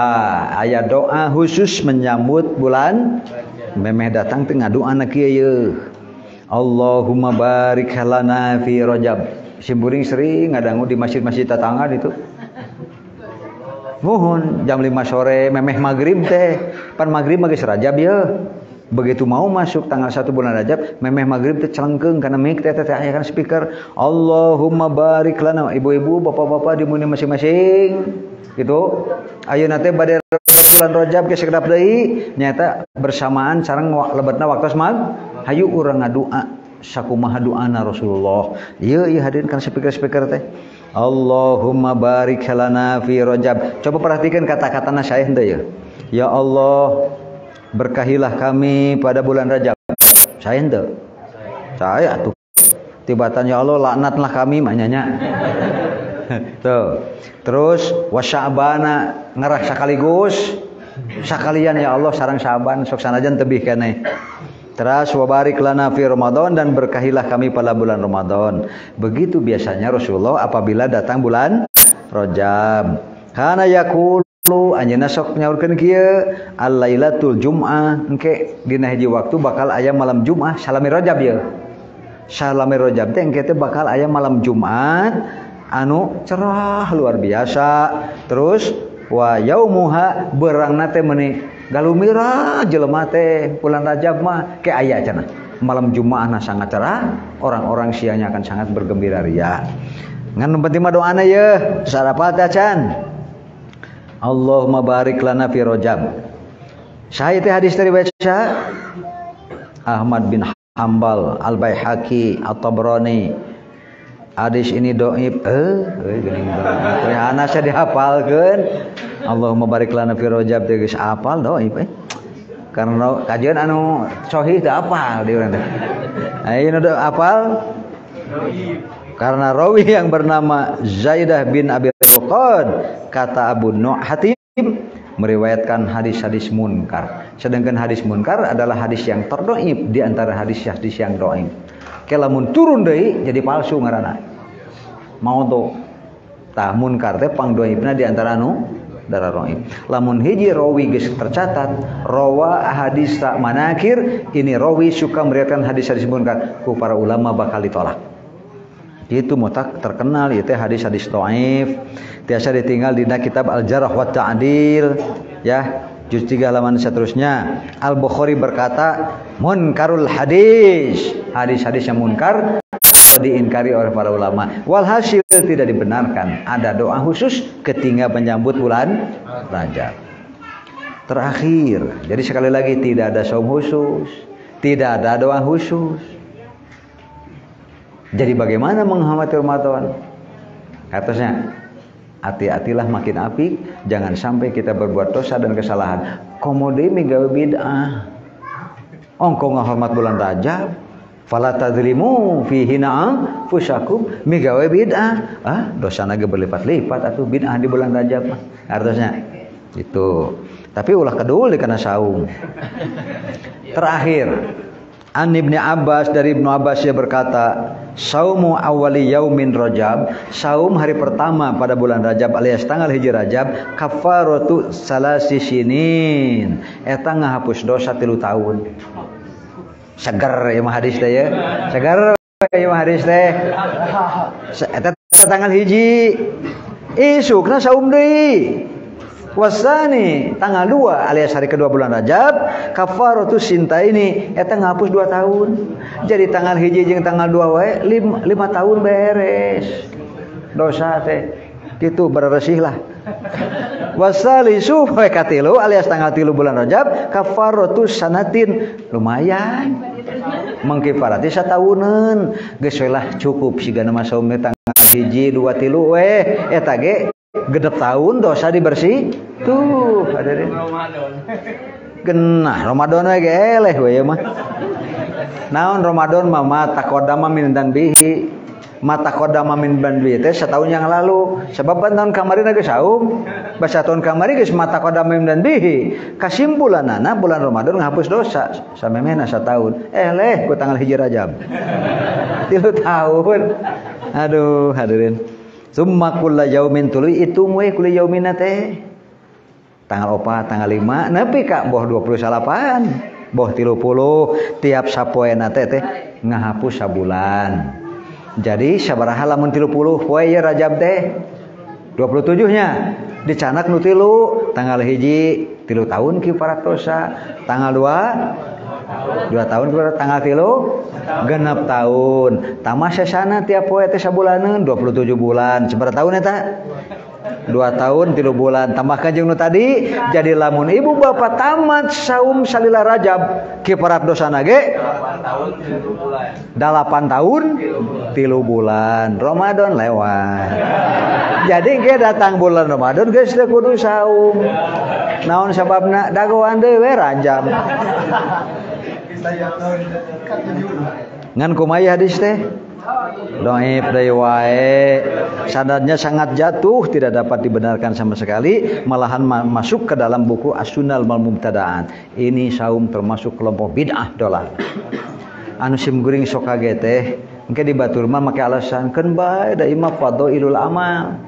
aya doa khusus menyambut bulan memeh datang teh ngadoana kieu. Allahumma barik lana fi Rajab. Simburing sering ngadangu di masjid-masjid tetangga itu. Mohon jam 5 sore memeh maghrib teh. Pan maghrib geus Rajab ya. Begitu mau masuk tanggal 1 bulan Rajab, memeh maghrib teh celengkeung kana mic teh aya kana speaker. Allahumma barik lana. Ibu-ibu, bapak-bapak di muni masing-masing. Gitu. Ayeuna teh bade bulan Rajab geus sekedap deui nyata bersamaan sareng lebetna waktu mag. Hayu urang ngadua sakumaha doana Rasulullah. Ieu hadirin kana speaker-speaker teh. Allahumma barik lana fi Rajab. Coba perhatikan kata-katana saya henteu ya. Ya Allah, berkahilah kami pada bulan Rajab. Saya henteu. Saya atuh. Tibatan ya Allah laknatlah kami manyanya. Tuh. Terus wa Sya'bana ngarah sakaligus. Sakalian ya Allah sareng Sya'ban sok sanajan tebih keneh. Terus wabarik lana fi Ramadan dan berkahilah kami pada bulan Ramadan. Begitu biasanya Rasulullah apabila datang bulan Rajab. Kana yaqulu anjeunna sok nyaurkeun kieu al-lailatul jum'ah engke dina hiji waktu bakal aya malam Jumat salami Rajab ya. Salami Rajab teh engke teh bakal aya malam Jumat anu cerah luar biasa. Terus wa yaumuha beurangna teh meuni galumira jelema teh bulan Rajab mah ke aya cenah. Malam Jumatna sangat cerah, orang-orang sianya akan sangat bergembira ria. Ngan penting mah doana ye, sarapat acan. Allahumma barik lana fi Rajab. Saya teh hadis dari baca Ahmad bin Hanbal, Al-Baihaqi, At-Tabrani. Hadis ini dhaif. Geuning berat. Anasnya dihafalkeun. Allahumma barik lana fi Rajab teh geus apal dhaif karena kajian anu sahih teh apal di urang teh. Ayeuna teh apal karena rawi yang bernama Zaidah bin Abi Ruqad kata Abu Nu'aym Hatim meriwayatkan hadis-hadis munkar. Sedangkan hadis munkar adalah hadis yang terdhaif di antara hadis-hadis yang dhaif. Kelamun turun deui jadi palsu ngaranna. Mau tuh tah munkar teh pangdhaifna di antara anu darah dhaif. Lamun hiji rawi geus tercatat rawa hadis manakir, ini rawi suka meriwayatkan hadis-hadis munkar, ku para ulama bakal ditolak. Itu mutak terkenal ieu teh hadis-hadis dhaif. Tiasa ditinggal dina kitab Al-Jarh wa Ta'dil ya. Juz 3 halaman seterusnya. Al-Bukhari berkata, munkarul hadis. Hadis-hadis yang munkar diingkari oleh para ulama. Walhasil tidak dibenarkan. Ada doa khusus ketika menyambut bulan Rajab. Terakhir, jadi sekali lagi tidak ada saum khusus, tidak ada doa khusus. Jadi bagaimana menghormati Ramadan? Atasnya, hati-hatilah makin apik, jangan sampai kita berbuat dosa dan kesalahan. Komode migawe bid'ah. Ongko ngahormat bulan Rajab, fala tadzlimu fihi fusakum migawe bid'ah. Dosana ge berlipat-lipat atuh bid'ah di bulan Rajab mah. Artinya itu. Tapi ulah kedul kana saum. Terakhir, An Ibnu Abbas dari Ibnu Abbas dia berkata, saumu awali yaumin Rajab, saum hari pertama pada bulan Rajab alias tanggal hiji Rajab, kafaratu salasi sinin, eta ngahapus dosa 3 tahun. Seger ya mah hadis teh ya. Seger ya mah hadis teh. Eta tanggal hiji. Isukna saum deui. Wasani tanggal 2 alias hari kedua bulan Rajab, kafaratu sinta ini eta ngapus 2 tahun. Jadi tanggal hiji jeung tanggal 2 wae 5 tahun beres. Dosa teh kitu beresih lah. Wasalisu wae katilu alias tanggal 3 bulan Rajab, kafaratu sanatin lumayan. mengkifarati satauneun geus we lah cukup sigana mah saum teh tanggal 1 2 3 eta ge genep tahun dosa dibersih tuh hadirin genah Ramadan we ge eleh we mah naon Ramadan mah mata qadama min danbihi mata qadama min danbihi teh setahun yang lalu sebab tahun kamari geus saum basa tahun kamari geus mata qadama min danbihi kasimpulanana bulan Ramadan ngapus dosa samemehna satahun eleh ku tanggal 1 Rajab 3 tahun aduh hadirin summa kullu yaumin tuluy itung we kullu yaumina teh tanggal 4 tanggal 5 nepi ka boh 28 boh 30 tiap sapoena teh ngahapus sabulan jadi sabaraha lamun 30 poe ya Rajab teh 27 nya dicanak nu 3 tanggal 1 3 tahun kifarat dosa tanggal 2 tahun tanggal 3 genep tahun tamah sesana tiap poe teh sabulaneun 27 bulan sabaraha tahun eta 2 tahun 3 bulan tambahkan jeung nu tadi jadi lamun ibu bapak tamat saum salila Rajab kifarat dosana ge 8 tahun 3 bulan Ramadan lewat jadi ge datang bulan Ramadan geus teu kudu saum naon sababna dagoan deui we Rajab ngan kumaha hadis teh dhaif deui wae sanadnya sangat jatuh tidak dapat dibenarkan sama sekali malahan masuk ke dalam buku As-Sunnal wal Mubtada'at ini saum termasuk kelompok bid'ah dolal anu sim guring sok kage teh engke di batur mah make alasan keun bae da imah fadhailul amal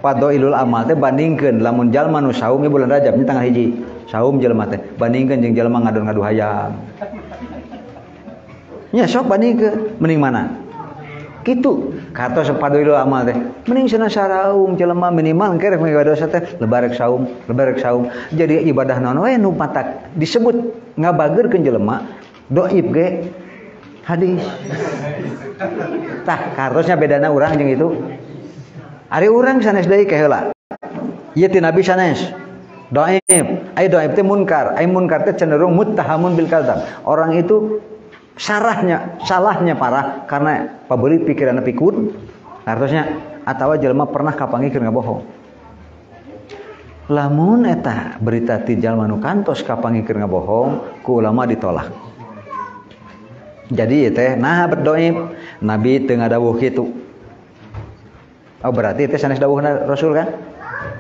fadhailul amal teh bandingkeun lamun jalma nu saum di bulan Rajab nya tanggal 1 saum jelema teh bandingkeun jeung jalma ngadu hayam nya sok bandingkeun mending mana kitu katos fadhailul amal teh mending cenah saraung jelema minimal engke rek ngadoa dosa teh lebarek saum jadi ibadah naon we nu matak disebut ngabageurkeun jelema dhaif ge hadis tah karosnya bedana urang jeung itu ari urang sanes deui ke heula ieu ti nabi sanes dhaif ai dhaif teh munkar ai munkar teh cenderung muttahamun bil kadzab orang itu salahnya parah karena pabeulit pikiranna pikun artosnya atawa jelema pernah kapangikeun ngabohong lamun eta berita ti jalma nu kantos kapangikeun ngabohong ku ulama ditolak jadi teh nah berdoib nabi teu ngadawuh kitu oh berarti teh sanes dawuhna Rasul kan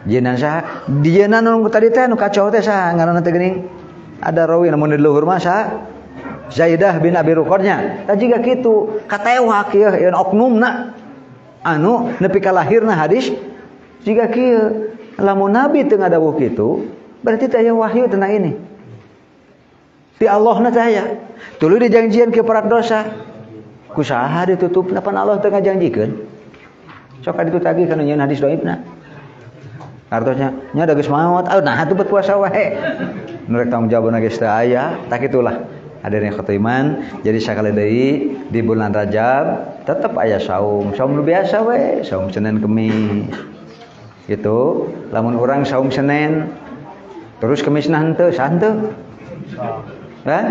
jeunan saha dieuna nu tadi teh nu kacau teh saha ngaranna teh geuning ada rawi namun di luhur mah saha Zaidah bin Abi Ruqadnya tah jiga kitu katewak ieu yeun oknumna anu nepi ka lahirna hadis jiga kieu lamun nabi teu ngadawuh kitu berarti teh aya wahyu tentang ini ti Allahna teh aya tuluy dijanjieun kifarat dosa kusaha ditutupna pan Allah teu ngajanjikeun sok ka ditu tagih kana nyeun hadis dhaifna artosnya nya da geus maot nah atuh bet puasa wae nu rek tanggung jawabna geus teu aya tak itulah hadirin khotiman jadi sakali deui di bulan Rajab tetep aya saum nu biasa we saum Senin Kemis gitu lamun urang saum Senin terus Kemisna henteu santeu hah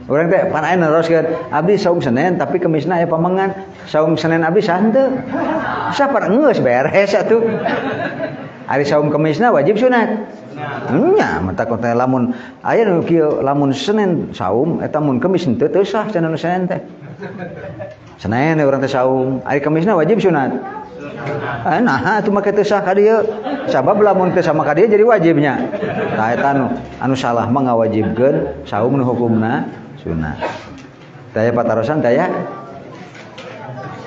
urang teh pan aya neroskeun abdi saum Senin tapi Kemisna aya pamangan saum Senin abdi santeu sabar geus beres atuh ari saum Kemisna wajib sunat nya mata kota lamun aya nu kieu lamun Senin saum eta mun Kemis henteu teu sah cenah Senin teh Senin urang teh saum ari Kemisna wajib sunat nah atuh make teu sah ka dieu sabab lamun teu sama ka dieu jadi wajibnya tah eta anu salah mah ngawajibkeun saum nu hukumna sunat daya patarosan daya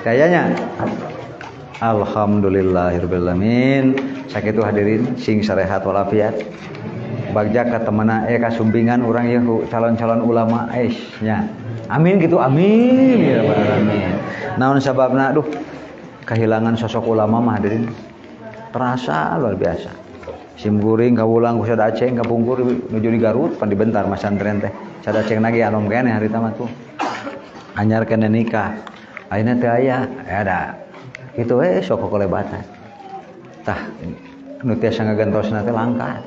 kayanya alhamdulillahirabbil alamin sakitu hadirin sing sarehat walafiat bagja ka temenna ka sumbingan urang ieu calon-calon ulama nya amin gitu amin ya rabbal alamin naon sababna aduh kehilangan sosok ulama mah hadirin terasa luar biasa sim guring kawulang ku sada Aceng kapungkur nuju di Garut pan dibentar masantren teh sada Aceng nagi anom kene harita mah tuh anyar kene nikah ayeuna teh aya ada kitu we sok kolebatan tah nu tiasa ngagantosna teh langka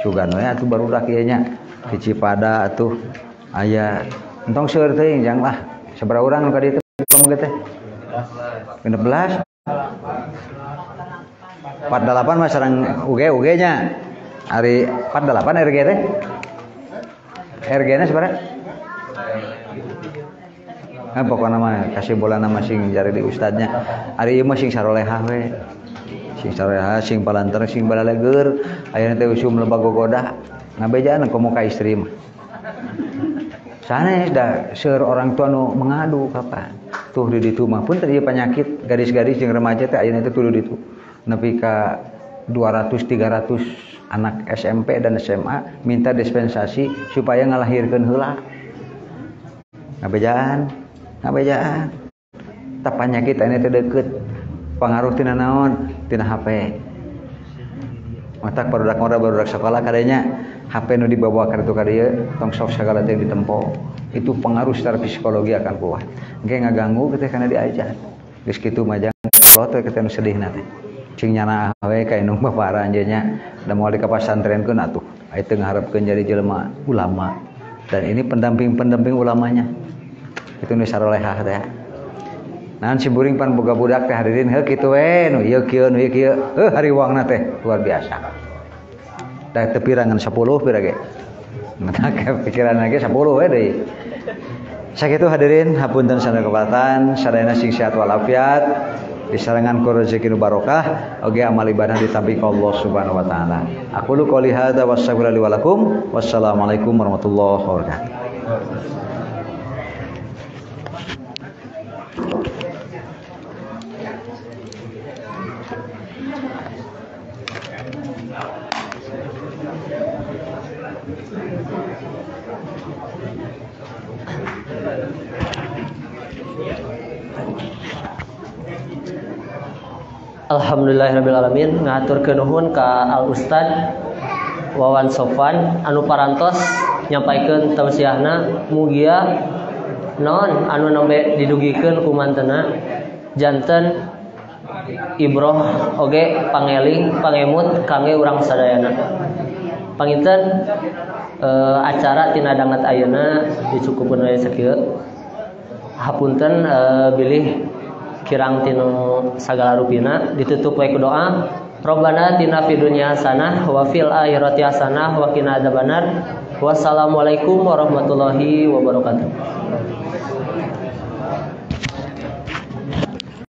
sugan we atuh barudak ieu nya di Cipada atuh aya Entong seur teuing jang lah. Sabaraha urang nu ka dieu kamu teh? 16. 48 mah sareng uge nya. Ari 48 RG teh. RG-na sabaraha? Pokokna mah kasih bola nama sing jari di ustadnya. Ari ieu mah sing sarolehah we. Sing sarolehah, sing palantar, sing balaleger. Ayeuna teh usum loba gogoda. Ngabejaan komo ka istri mah. Sanes da seur orang tua nu mengadu kapan. Tuh di ditu mah pun teh penyakit gadis-gadis jeung remaja teh ayeuna teh tuluy ditu. Nepi ka 200 300 anak SMP dan SMA minta dispensasi supaya ngalahirkeun heula. Ngabejaan. Tah penyakit anu teh deukeut. Pangaruh tina naon? Tina HP. Matak barudak sekolah kadenya HP nu dibawa ka ditu ka dieu tong sok sagala teh ditempo. Itu pengaruh secara psikologi akan kuat. Engke ngaganggu ketika kana diajar. Geus kitu mah jang kolot we ketika nu sedihna teh. Cing nyana we ka indung bapak anjeunnya da moal di ka pasantrenkeun atuh. Aya teu ngaharepkeun jadi jelema ulama. Dan ini pendamping ulamanya. Itu nu sarolehah teh. Naon si buring pan boga budak teh hadirin heuh kitu we nu ieu kieu hariwangna teh luar biasa. Da teu pirangan 10 pira ge. Mata pikiran lagi 10 we deui. Sakitu hadirin hapunten sana kepatan sadayana sing sehat walafiat disarengan ku rezeki nu barokah oge amal ibadah ditampi ka Allah Subhanahu wa taala. Aqulu qouli hadza wassalamu li wa lakum wassalamualaikum warahmatullahi wabarakatuh. Alhamdulillahirrabbilalamin. Ngaturkeun nuhun ka Al Ustad Wawan Sofwan anu parantos nyampaikeun tausiahna mugia naon anu nembe didugikeun ku mantena janten ibroh oge pangeling pangemut kangge urang sadayana. Panginten acara tina dangat ayeuna dicukupkeun we sakieu. Hapunten bilih kirang tinu sagala rupina ditutup we ku doa. Rabbana atina fid dunya hasanah wa fil akhirati hasanah wa qina adzabannar. Wassalamualaikum warahmatullahi wabarakatuh.